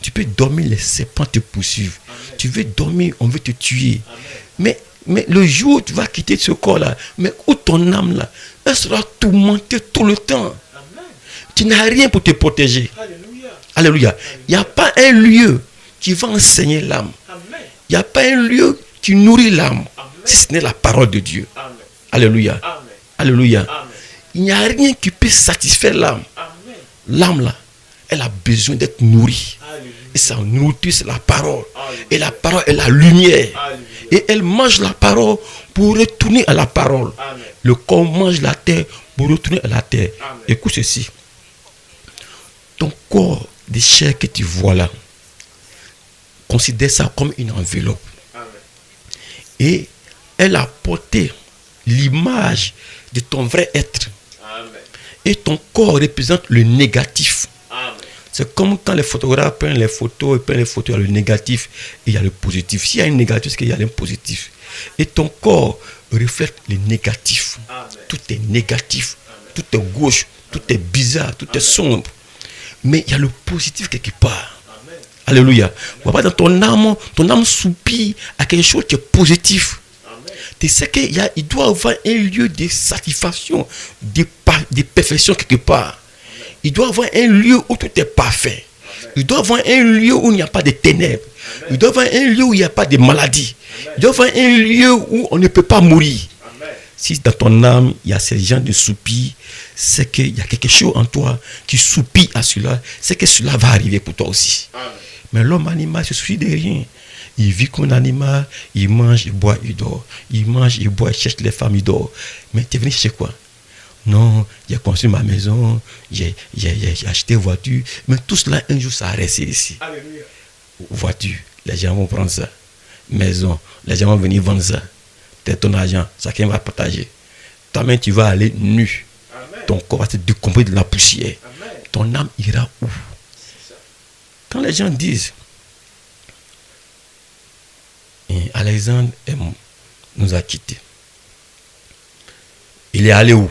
Tu peux dormir, les serpents te poursuivent. Tu veux dormir, on veut te tuer. Mais le jour où tu vas quitter ce corps-là, mais où ton âme là, elle sera tourmentée tout le temps. Tu n'as rien pour te protéger. Alléluia. Il n'y a pas un lieu qui va enseigner l'âme. Il n'y a pas un lieu qui nourrit l'âme, si ce n'est la parole de Dieu. Alléluia. Alléluia. Il n'y a rien qui peut satisfaire l'âme. L'âme là, elle a besoin d'être nourrie. Et sa nourriture, c'est la parole. Et la parole est la lumière. Et elle mange la parole pour retourner à la parole. Le corps mange la terre pour retourner à la terre. Écoute ceci. Ton corps de chair que tu vois là, considère ça comme une enveloppe. Et elle a porté l'image de ton vrai être. Et ton corps représente le négatif. C'est comme quand les photographes prennent les photos, il y a le négatif et il y a le positif. S'il y a un négatif, c'est qu'il y a un positif. Et ton corps reflète le négatif. Tout est négatif. Tout est gauche. Tout est bizarre. Tout est sombre. Mais il y a le positif quelque part. Alléluia. Dans ton âme soupire à quelque chose qui est positif. Tu sais qu'il doit y avoir un lieu de satisfaction, de perfection quelque part. Il doit y avoir un lieu où tout est parfait. Il doit y avoir un lieu où il n'y a pas de ténèbres. Il doit y avoir un lieu où il n'y a pas de maladie. Il doit y avoir un lieu où on ne peut pas mourir. Si dans ton âme, il y a ces gens de soupir, c'est qu'il y a quelque chose en toi qui soupire à cela, c'est que cela va arriver pour toi aussi. Mais l'homme animal se soucie de rien. Il vit comme un animal, il mange, il boit, il dort. Il mange, il boit, il cherche les femmes, il dort. Mais tu es venu chercher quoi? Non, j'ai construit ma maison, j'ai acheté une voiture. Mais tout cela, un jour, ça a resté ici. Alléluia. Voiture, les gens vont prendre ça. Maison, les gens vont venir vendre ça. C'est ton argent, chacun va partager. Toi-même, tu vas aller nu. Amen. Ton corps va se décomposer de la poussière. Amen. Ton âme ira où? Quand les gens disent, Alexandre nous a quittés. Il est allé où?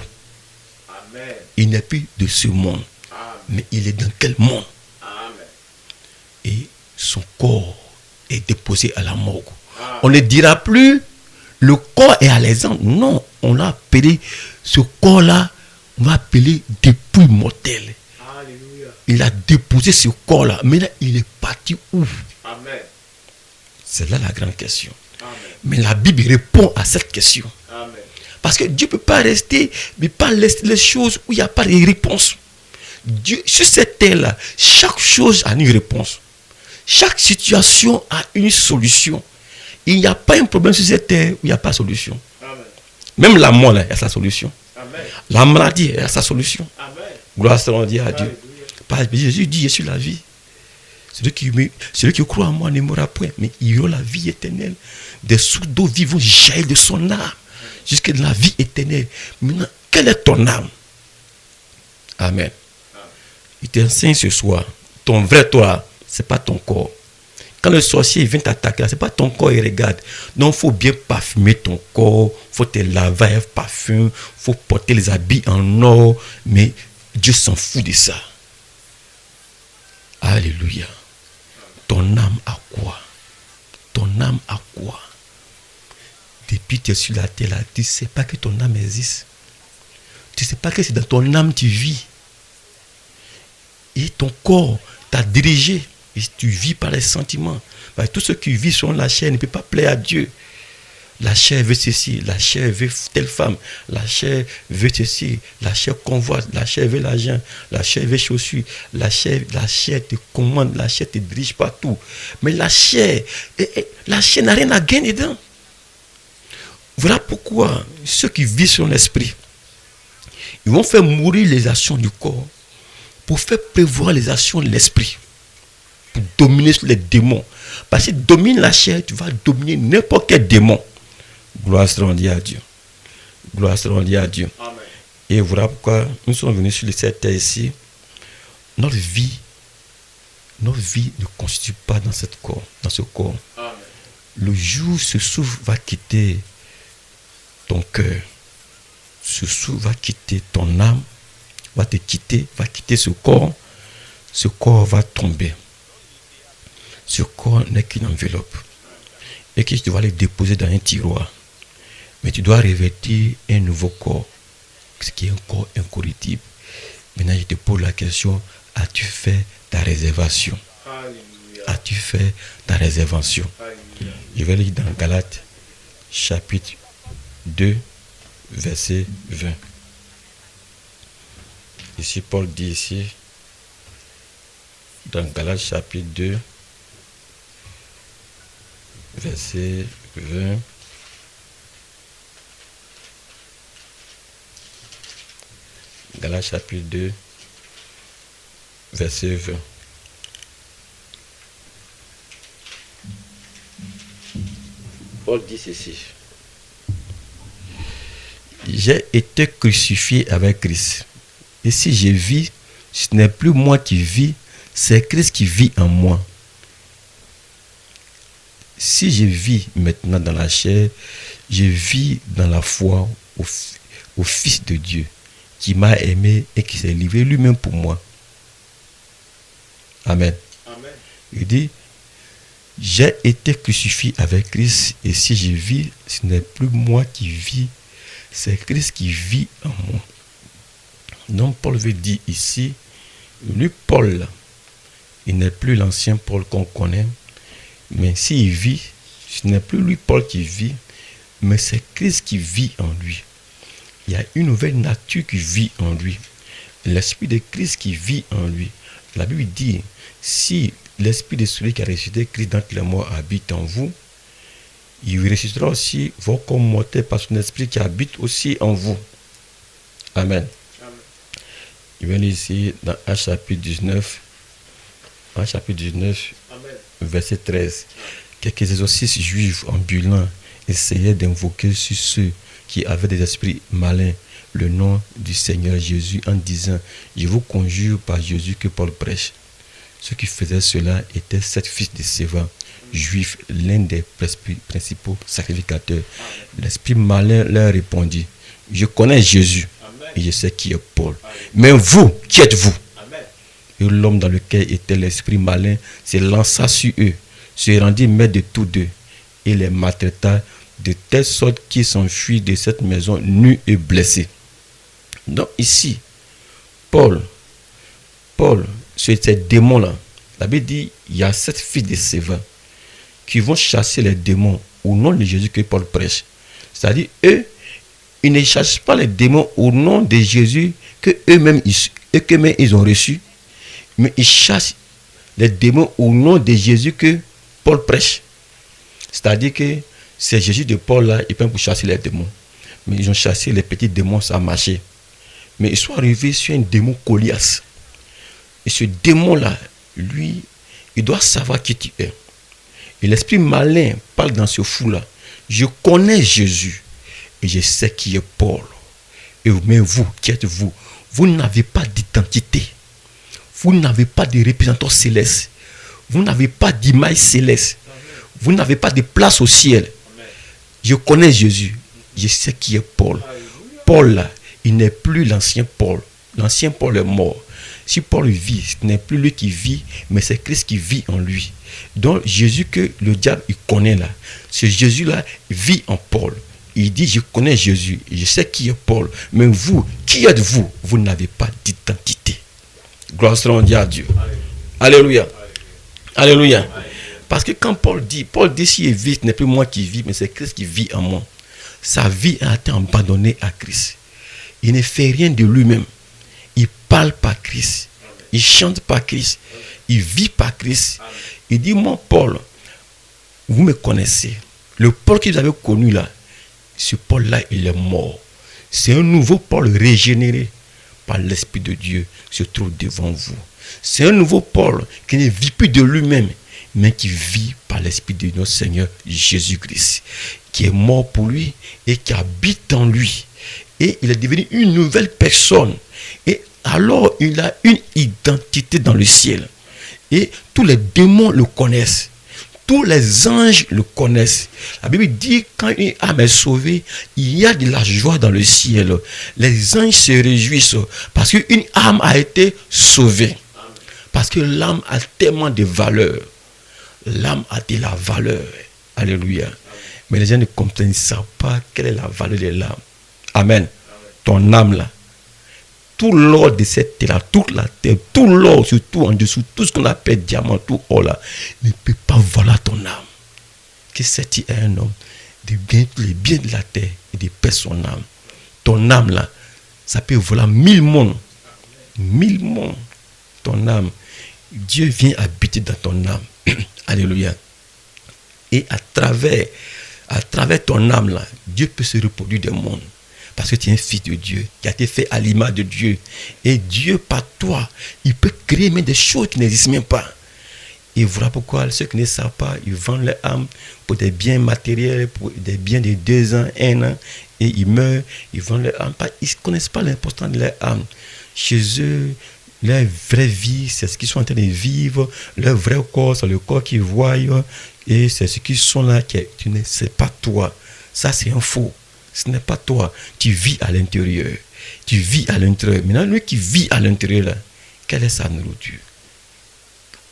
Amen. Il n'est plus de ce monde. Amen. Mais il est dans quel monde? Amen. Et son corps est déposé à la morgue. Amen. On ne dira plus le corps est Alexandre. Non, on l'a appelé ce corps-là, on va appeler dépouille mortelle. Alléluia. Il a déposé ce corps-là. Maintenant, il est parti où? Amen. C'est là la grande question. Amen. Mais la Bible répond à cette question. Amen. Parce que Dieu ne peut pas rester, mais pas laisser les choses où il n'y a pas de réponse. Dieu, sur cette terre-là, chaque chose a une réponse. Chaque situation a une solution. Il n'y a pas un problème sur cette terre où il n'y a pas de solution. Amen. Même la mort, là, il y a sa solution. Amen. La maladie, il y a sa solution. Amen. Gloire soit Dieu à Dieu. Parce que Jésus dit, je suis la vie. Celui qui croit en moi ne mourra point, mais il aura la vie éternelle. Des sources d'eau vivantes jaillissent de son âme, jusqu'à la vie éternelle. Maintenant, quelle est ton âme? Amen. Il t'enseigne ce soir. Ton vrai toi, ce n'est pas ton corps. Quand le sorcier vient t'attaquer, c'est pas ton corps il regarde. Donc, il faut bien parfumer ton corps, il faut te laver avec parfum, il faut porter les habits en or, mais Dieu s'en fout de ça. Alléluia. Ton âme a quoi? Ton âme a quoi? Depuis que tu es sur la terre, là, tu ne sais pas que ton âme existe. Tu ne sais pas que c'est dans ton âme que tu vis. Et ton corps t'a dirigé. Et tu vis par les sentiments. Parce que tout ce qui vit sur la chair ne peut pas plaire à Dieu. La chair veut ceci, la chair veut telle femme, la chair veut ceci, la chair convoite, la chair veut l'argent, la chair veut chaussures, la chair te commande, la chair te dirige partout. Mais la chair n'a rien à gagner dedans. Voilà pourquoi ceux qui vivent sur l'esprit, ils vont faire mourir les actions du corps pour faire prévoir les actions de l'esprit, pour dominer sur les démons. Parce que si tu domines la chair, tu vas dominer n'importe quel démon. Gloire sera rendue à Dieu. Gloire sera rendue à Dieu. Amen. Et voilà pourquoi nous sommes venus sur cette terre ici. Notre vie ne constitue pas dans ce corps. Amen. Le jour où ce souffle va quitter ton cœur, ce souffle va quitter ton âme, va quitter ce corps va tomber. Ce corps n'est qu'une enveloppe. Et que tu vas le déposer dans un tiroir. Mais tu dois revêtir un nouveau corps, ce qui est un corps incorruptible. Maintenant, je te pose la question, as-tu fait ta réservation? Alléluia. As-tu fait ta réservation? Alléluia. Je vais lire dans Galates, chapitre 2, verset 20. Ici, Paul dit ici, dans Galates, chapitre 2, verset 20. Galates chapitre 2, verset 20. Paul dit ceci. J'ai été crucifié avec Christ. Et si je vis, ce n'est plus moi qui vis, c'est Christ qui vit en moi. Si je vis maintenant dans la chair, je vis dans la foi au Fils de Dieu, qui m'a aimé et qui s'est livré lui-même pour moi. Amen. Amen. Il dit, j'ai été crucifié avec Christ, et si je vis, ce n'est plus moi qui vis, c'est Christ qui vit en moi. Donc Paul veut dire ici, lui Paul, il n'est plus l'ancien Paul qu'on connaît, mais s'il vit, ce n'est plus lui Paul qui vit, mais c'est Christ qui vit en lui. Il y a une nouvelle nature qui vit en lui. L'esprit de Christ qui vit en lui. La Bible dit, si l'esprit de celui qui a ressuscité Christ d'entre les morts habite en vous, il ressuscitera aussi vos corps mortels par son esprit qui habite aussi en vous. Amen. Amen. Il va lire ici dans Actes chapitre 19. Actes chapitre 19, Amen. verset 13. Quelques exorcistes juifs ambulants essayaient d'invoquer sur ceux qui avaient des esprits malins le nom du Seigneur Jésus en disant, je vous conjure par Jésus que Paul prêche. Ceux qui faisaient cela étaient 7 fils de Séva, juifs, l'un des principaux sacrificateurs. L'esprit malin leur répondit, je connais Jésus et je sais qui est Paul. Mais vous, qui êtes-vous? Amen. Et l'homme dans lequel était l'esprit malin se lança sur eux, se rendit maître de tous deux et les maltraita de telle sorte qu'ils s'enfuient de cette maison nus et blessés. Donc ici, Paul, sur ces démons-là, la Bible dit, il y a 7 fils de Séva qui vont chasser les démons au nom de Jésus que Paul prêche. C'est-à-dire, eux, ils ne chassent pas les démons au nom de Jésus que eux-mêmes ils ont reçu, mais ils chassent les démons au nom de Jésus que Paul prêche. C'est-à-dire que c'est Jésus de Paul là, ils prennent pour chasser les démons. Mais ils ont chassé les petits démons, ça a marché. Mais ils sont arrivés sur un démon Goliath. Et ce démon-là, lui, il doit savoir qui tu es. Et l'esprit malin parle dans ce fou-là. Je connais Jésus et je sais qui est Paul. Mais vous, qui êtes-vous? Vous n'avez pas d'identité. Vous n'avez pas de représentant céleste. Vous n'avez pas d'image céleste. Vous n'avez pas de place au ciel. Je connais Jésus. Je sais qui est Paul. Paul, là, il n'est plus l'ancien Paul. L'ancien Paul est mort. Si Paul vit, ce n'est plus lui qui vit, mais c'est Christ qui vit en lui. Donc Jésus que le diable il connaît là, ce Jésus-là vit en Paul. Il dit, je connais Jésus, je sais qui est Paul. Mais vous, qui êtes-vous? Vous n'avez pas d'identité. Gloire soit rendue à Dieu. Alléluia. Alléluia. Parce que quand Paul dit si il vit, ce n'est plus moi qui vis, mais c'est Christ qui vit en moi. Sa vie a été abandonnée à Christ. Il ne fait rien de lui-même. Il parle par Christ. Il chante par Christ. Il vit par Christ. Il dit, moi Paul, vous me connaissez. Le Paul que vous avez connu là, ce Paul-là, il est mort. C'est un nouveau Paul régénéré par l'Esprit de Dieu se trouve devant vous. C'est un nouveau Paul qui ne vit plus de lui-même, mais qui vit par l'Esprit de notre Seigneur Jésus-Christ, qui est mort pour lui et qui habite en lui. Et il est devenu une nouvelle personne. Et alors, il a une identité dans le ciel. Et tous les démons le connaissent. Tous les anges le connaissent. La Bible dit, quand une âme est sauvée, il y a de la joie dans le ciel. Les anges se réjouissent parce qu'une âme a été sauvée. Parce que l'âme a tellement de valeur. L'âme a de la valeur. Alléluia. Mais les gens ne comprennent pas quelle est la valeur de l'âme. Amen. Ton âme là. Tout l'or de cette terre, toute la terre, tout l'or, surtout en dessous, tout ce qu'on appelle diamant, tout or là, ne peut pas valoir ton âme. Que c'est-il à un homme de bien tous les biens de la terre et de perdre son âme? Ton âme là, ça peut valoir 1000 mondes. 1000 mondes. Ton âme. Dieu vient habiter dans ton âme. Alléluia. Et à travers ton âme là, Dieu peut se reproduire des mondes. Parce que tu es un fils de Dieu, qui a été fait à l'image de Dieu. Et Dieu, par toi, il peut créer même des choses qui n'existent même pas. Et voilà pourquoi ceux qui ne savent pas, ils vendent leur âme pour des biens matériels, pour des biens de 2 ans, 1 an, et ils meurent, ils vendent leur âme. Ils ne connaissent pas l'importance de leur âme. Chez eux, leur vraie vie, c'est ce qu'ils sont en train de vivre. Leur vrai corps, c'est le corps qu'ils voient. Et c'est ce qu'ils sont là, tu ne sais pas toi. Ça, c'est un faux. Ce n'est pas toi. Tu vis à l'intérieur. Tu vis à l'intérieur. Maintenant, lui qui vit à l'intérieur, là, quelle est sa nourriture?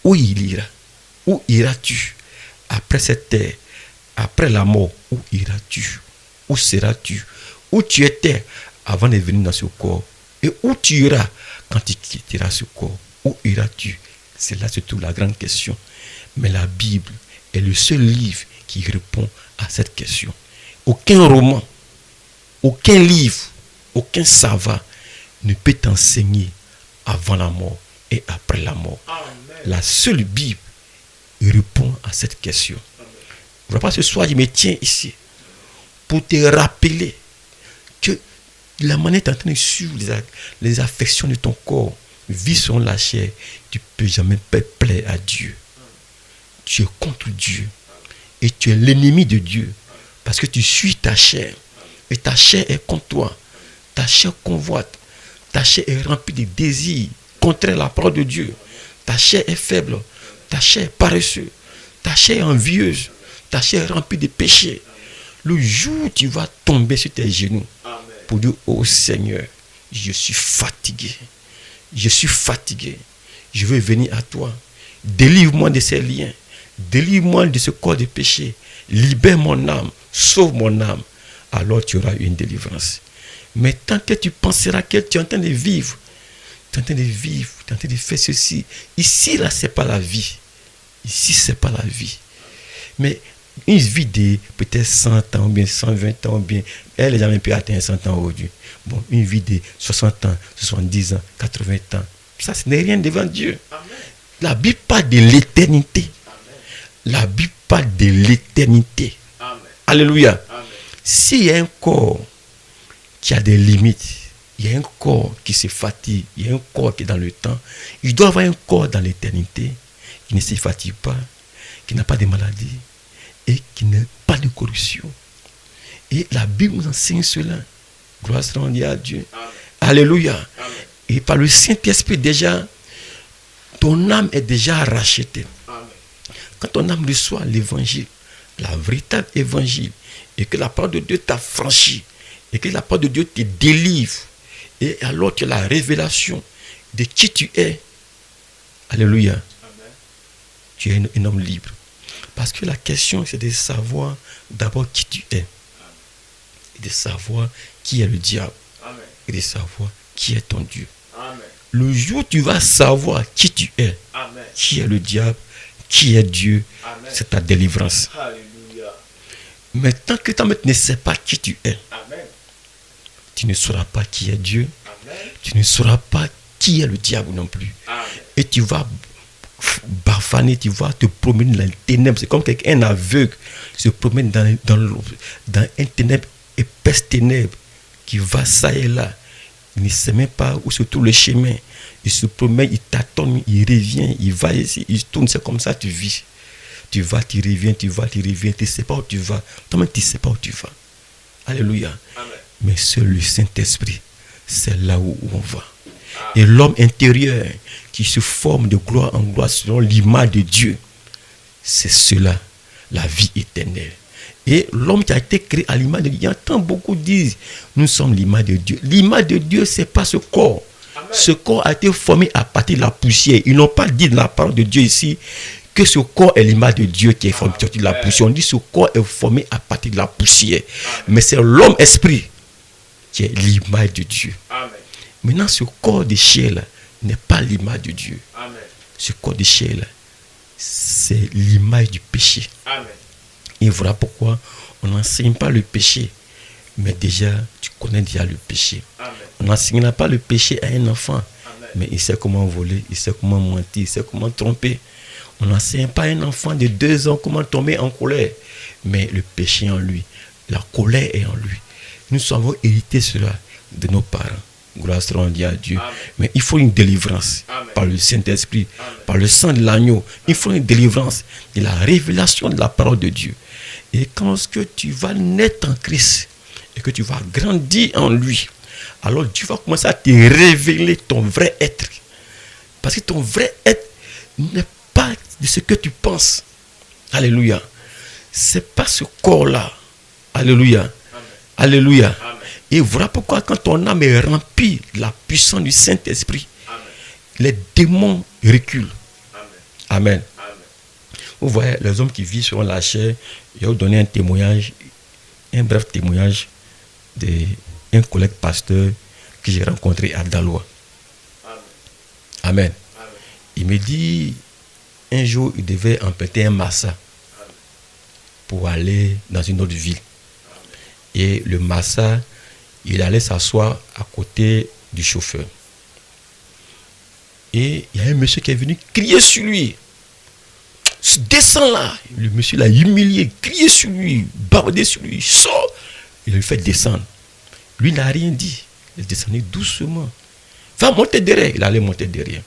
Où il ira? Où iras-tu? Après cette terre, après la mort, où iras-tu? Où seras-tu? Où tu étais avant de venir dans ce corps? Et où tu iras quand tu quitteras ce corps? Où iras-tu? C'est là surtout la grande question. Mais la Bible est le seul livre qui répond à cette question. Aucun roman, aucun livre, aucun savant ne peut t'enseigner avant la mort et après la mort. Amen. La seule Bible répond à cette question. Voilà pourquoi ce soir, je me tiens ici pour te rappeler que la manière dont tu es en train de suivre les affections de ton corps, vie selon la chair, tu ne peux jamais plaire à Dieu. Tu es contre Dieu et tu es l'ennemi de Dieu parce que tu suis ta chair. Et ta chair est contre toi. Ta chair convoite. Ta chair est remplie de désirs contraires à la parole de Dieu. Ta chair est faible. Ta chair est paresseuse. Ta chair est envieuse. Ta chair est remplie de péchés. Le jour où tu vas tomber sur tes genoux pour dire, oh Seigneur, je suis fatigué. Je suis fatigué. Je veux venir à toi. Délivre-moi de ces liens. Délivre-moi de ce corps de péché. Libère mon âme. Sauve mon âme. Alors tu auras une délivrance. Mais tant que tu penseras que tu es en train de vivre, tu es en train de vivre, tu es en train de faire ceci, ici là, ce n'est pas la vie. Ici, ce n'est pas la vie. Mais une vie de peut-être 100 ans, ou bien 120 ans, ou bien, elle n'a jamais pu atteindre 100 ans aujourd'hui. Bon, une vie de 60 ans, 70 ans, 80 ans, ça, ce n'est rien devant Dieu. Amen. La Bible parle de l'éternité. Amen. La Bible parle de l'éternité. Amen. Alléluia. Amen. S'il y a un corps qui a des limites, il y a un corps qui se fatigue, il y a un corps qui est dans le temps, il doit avoir un corps dans l'éternité qui ne se fatigue pas, qui n'a pas de maladie et qui n'a pas de corruption. Et la Bible nous enseigne cela. Gloire soit rendue à Dieu. Amen. Alléluia. Amen. Et par le Saint-Esprit déjà, ton âme est déjà rachetée. Amen. Quand ton âme reçoit l'évangile, la véritable évangile, et que la parole de Dieu t'a franchi, et que la parole de Dieu te délivre, et alors tu as la révélation de qui tu es, alléluia, tu es un homme libre. Parce que la question, c'est de savoir d'abord qui tu es, et de savoir qui est le diable, et de savoir qui est ton Dieu. Le jour où tu vas savoir qui tu es, qui est le diable, qui est Dieu, c'est ta délivrance. Mais tant que tu ne sais pas qui tu es, tu ne sauras pas qui est Dieu, tu ne sauras pas qui est le diable non plus. Et tu vas bafaner, tu vas te promener dans les ténèbres. C'est comme quelqu'un aveugle se promène dans un ténèbre, épaisse ténèbre, qui va ça et là. Il ne sait même pas où se trouve le chemin. Il se promène, il tâtonne, il revient, il va ici, il tourne. C'est comme ça que tu vis. Tu vas, tu reviens, tu vas, tu reviens. Tu ne sais pas où tu vas. Toi-même, tu ne sais pas où tu vas. Alléluia. Amen. Mais seul le Saint-Esprit, c'est là où on va. Et l'homme intérieur qui se forme de gloire en gloire selon l'image de Dieu, c'est cela, la vie éternelle. Et l'homme qui a été créé à l'image de Dieu, j'entends beaucoup dire, nous sommes l'image de Dieu. L'image de Dieu, ce n'est pas ce corps. Amen. Ce corps a été formé à partir de la poussière. Ils n'ont pas dit dans la parole de Dieu ici que ce corps est l'image de Dieu qui est formé à partir de la poussière. On dit que ce corps est formé à partir de la poussière. Amen. Mais c'est l'homme esprit qui est l'image de Dieu. Amen. Maintenant, ce corps de chair n'est pas l'image de Dieu. Amen. Ce corps de chair, c'est l'image du péché. Amen. Et voilà pourquoi on n'enseigne pas le péché. Mais déjà, tu connais déjà le péché. Amen. On n'enseignera pas le péché à un enfant. Amen. Mais il sait comment voler, il sait comment mentir, il sait comment tromper. On n'enseigne pas à un enfant de 2 ans comment tomber en colère. Mais le péché en lui, la colère est en lui. Nous avons hérité cela de nos parents. Gloire soit rendue à Dieu. Amen. Mais il faut une délivrance. Amen. Par le Saint-Esprit, amen, par le sang de l'agneau. Il faut une délivrance de la révélation de la parole de Dieu. Et quand tu vas naître en Christ et que tu vas grandir en lui, alors Dieu va commencer à te révéler ton vrai être. Parce que ton vrai être n'est pas de ce que tu penses. Alléluia. C'est pas ce corps-là. Alléluia. Amen. Alléluia. Amen. Et voilà pourquoi quand ton âme est remplie de la puissance du Saint-Esprit, amen, les démons reculent. Amen. Amen. Amen. Vous voyez, les hommes qui vivent sur la chair, je vais vous donner un témoignage, un bref témoignage d'un collègue pasteur que j'ai rencontré à Daloa. Amen. Amen. Amen. Il me dit, un jour, il devait emprunter un massa pour aller dans une autre ville. Amen. Et le massa, il allait s'asseoir à côté du chauffeur. Et il y a un monsieur qui est venu crier sur lui. Descends là. Le monsieur l'a humilié, crié sur lui, bardé sur lui, sort. Il lui fait descendre. Lui n'a rien dit. Il est descendu doucement. Va monter derrière. Il allait monter derrière.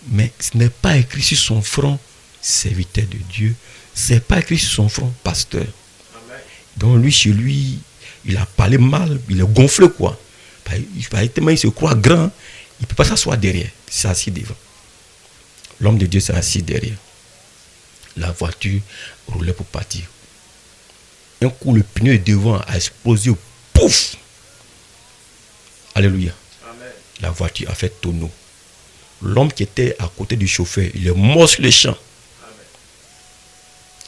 Mais ce n'est pas écrit sur son front, serviteur de Dieu. Ce n'est pas écrit sur son front, pasteur. Amen. Donc lui, chez lui, il a parlé mal, il est gonflé quoi. Il se croit grand, il ne peut pas s'asseoir derrière, il s'est assis devant. L'homme de Dieu s'est assis derrière. La voiture roulait pour partir. Un coup, le pneu devant a explosé, pouf! Alléluia. Amen. La voiture a fait tonneau. L'homme qui était à côté du chauffeur, il est mort sur le champ.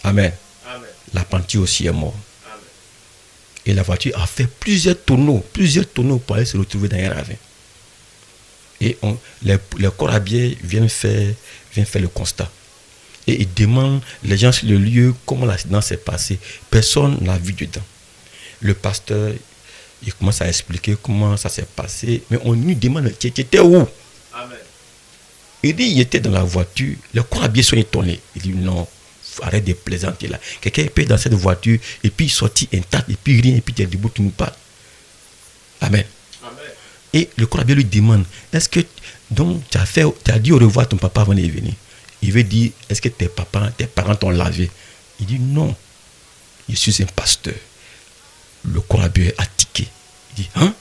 Amen. Amen. L'apprenti aussi est mort. Et la voiture a fait plusieurs tonneaux pour aller se retrouver dans un ravin. Et les corabiers viennent faire le constat. Et ils demandent les gens sur le lieu comment l'accident s'est passé. Personne n'a vu dedans. Le pasteur, il commence à expliquer comment ça s'est passé. Mais on lui demande, tu étais où? Amen. Il dit, il était dans la voiture. Les corabiers sont étonnés. Il dit, non. Arrête de plaisanter là. Quelqu'un est dans cette voiture et puis il sortit intact et puis rien et puis tu es debout, tu nous parles. Amen. Amen. Et le corabier lui demande, est-ce que donc tu as dit au revoir à ton papa avant de venir? Il veut dire, est-ce que tes parents t'ont lavé? Il dit non, je suis un pasteur. Le corabier a tiqué. Il dit, hein?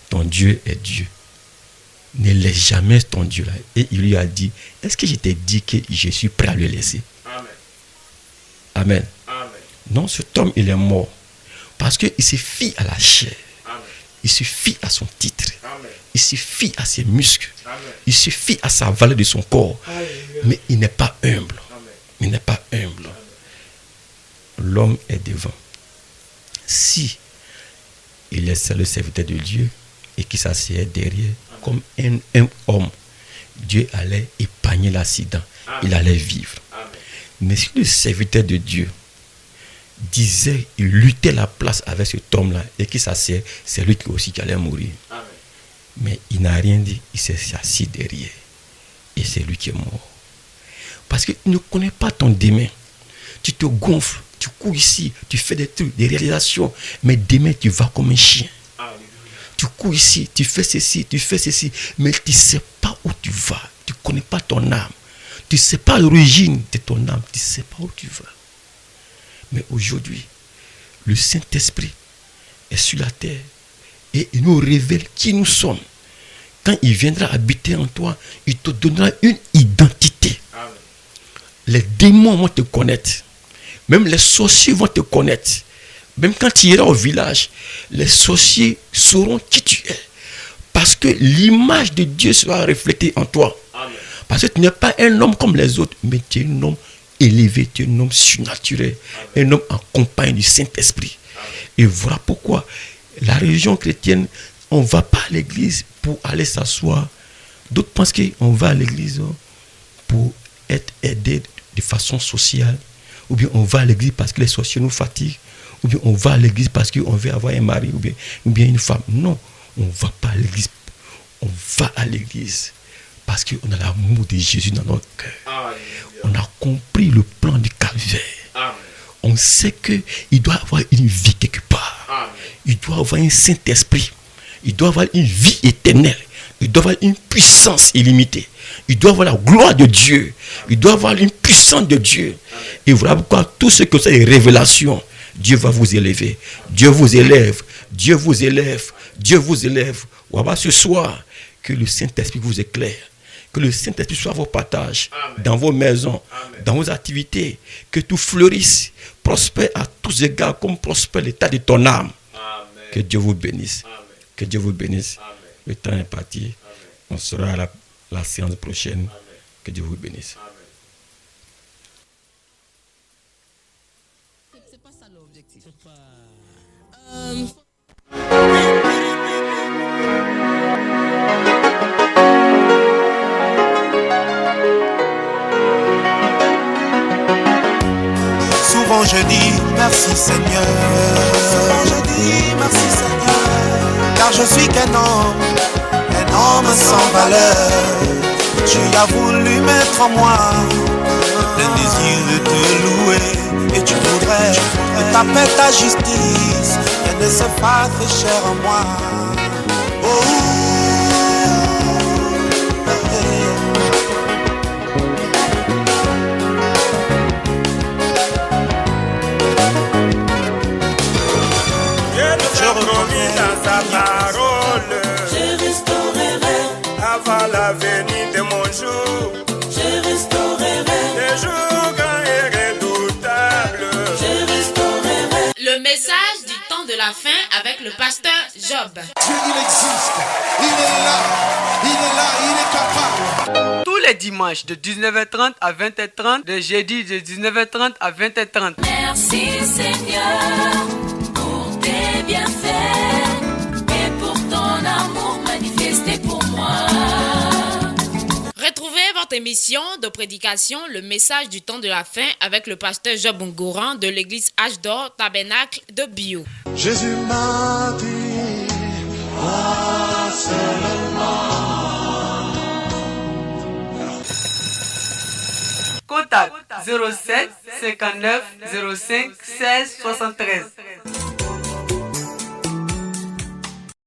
Ton Dieu est Dieu. ne laisse jamais ton Dieu là. Et il lui a dit, est-ce que je t'ai dit que je suis prêt à le laisser? Amen. Amen. Amen. Non, cet homme, il est mort. Parce qu'il se fie à la chair. Amen. Il se fie à son titre. Amen. Il se fie à ses muscles. Amen. Il se fie à sa valeur de son corps. Alléluia. Mais il n'est pas humble. Amen. Il n'est pas humble. L'homme est devant. Si il est seul le serviteur de Dieu et qu'il s'assied derrière comme un homme, Dieu allait épargner l'accident. Il allait vivre. Amen. Mais si le serviteur de Dieu disait, il luttait la place avec cet homme-là et qu'il s'assied, c'est lui qui aussi qui allait mourir. Amen. Mais il n'a rien dit, il s'est assis derrière. Et c'est lui qui est mort. Parce qu'il ne connaît pas ton demain. Tu te gonfles, tu cours ici, tu fais des trucs, des réalisations, mais demain tu vas comme un chien. Alléluia. Tu cours ici, tu fais ceci, mais tu ne sais pas où tu vas. Tu ne connais pas ton âme. Tu ne sais pas l'origine de ton âme. Tu ne sais pas où tu vas. Mais aujourd'hui, le Saint-Esprit est sur la terre et il nous révèle qui nous sommes. Quand il viendra habiter en toi, il te donnera une identité. Amen. Les démons vont te connaître. Même les sorciers vont te connaître. Même quand tu iras au village, les sorciers sauront qui tu es. Parce que l'image de Dieu sera reflétée en toi. Amen. Parce que tu n'es pas un homme comme les autres, mais tu es un homme élevé, tu es un homme surnaturel, un homme en compagnie du Saint-Esprit. Et voilà pourquoi la religion chrétienne, on ne va pas à l'église pour aller s'asseoir. D'autres pensent qu'on va à l'église pour être aidé de façon sociale. Ou bien on va à l'église parce que les sorciers nous fatiguent. Ou bien on va à l'église parce qu'on veut avoir un mari ou bien une femme. Non, on ne va pas à l'église. On va à l'église parce qu'on a l'amour de Jésus dans notre cœur. Alléluia. On a compris le plan du calvaire. Amen. On sait qu'il doit avoir une vie quelque part. Amen. Il doit avoir un Saint-Esprit. Il doit avoir une vie éternelle. Il doit avoir une puissance illimitée. Il doit avoir la gloire de Dieu. Il doit avoir une puissance de Dieu. Et voilà pourquoi tout ce que c'est des révélations, Dieu va vous élever. Dieu vous élève. Dieu vous élève. Dieu vous élève. Voilà ce soir, que le Saint-Esprit vous éclaire. Que le Saint-Esprit soit vos partages dans vos maisons, dans vos activités. Que tout fleurisse, prospère à tous égards comme prospère l'état de ton âme. Amen. Que Dieu vous bénisse. Amen. Que Dieu vous bénisse. Amen. Le temps est parti. On sera à la séance prochaine. Que Dieu vous bénisse. Amen. C'est pas ça l'objectif. Souvent je dis merci Seigneur. Souvent je dis merci Seigneur. Car je suis qu'un homme sans valeur. Tu as voulu mettre en moi le désir de te louer. Et tu voudrais que ta paix, ta justice, qu'elle ne se fasse chair en moi. Oh, Dieu nous a promis dans sa parole. Je restaurerai, Avant la venue de mon jour, je restaurerai, des jours grands et redoutables. je restaurerai. Le message du temps de la fin avec le pasteur Job. Dieu, il existe. Il est là. Il est là. Il est capable. Tous les dimanches de 19h30 à 20h30, de jeudi de 19h30 à 20h30. Merci Seigneur pour tes bienfaits et pour ton amour manifesté pour moi. Retrouvez votre émission de prédication, le message du temps de la fin avec le pasteur Job Ngouran de l'église H d'Or Tabernacle de Bio. Jésus m'a dit, ah, Contact 07 59 05 16 73.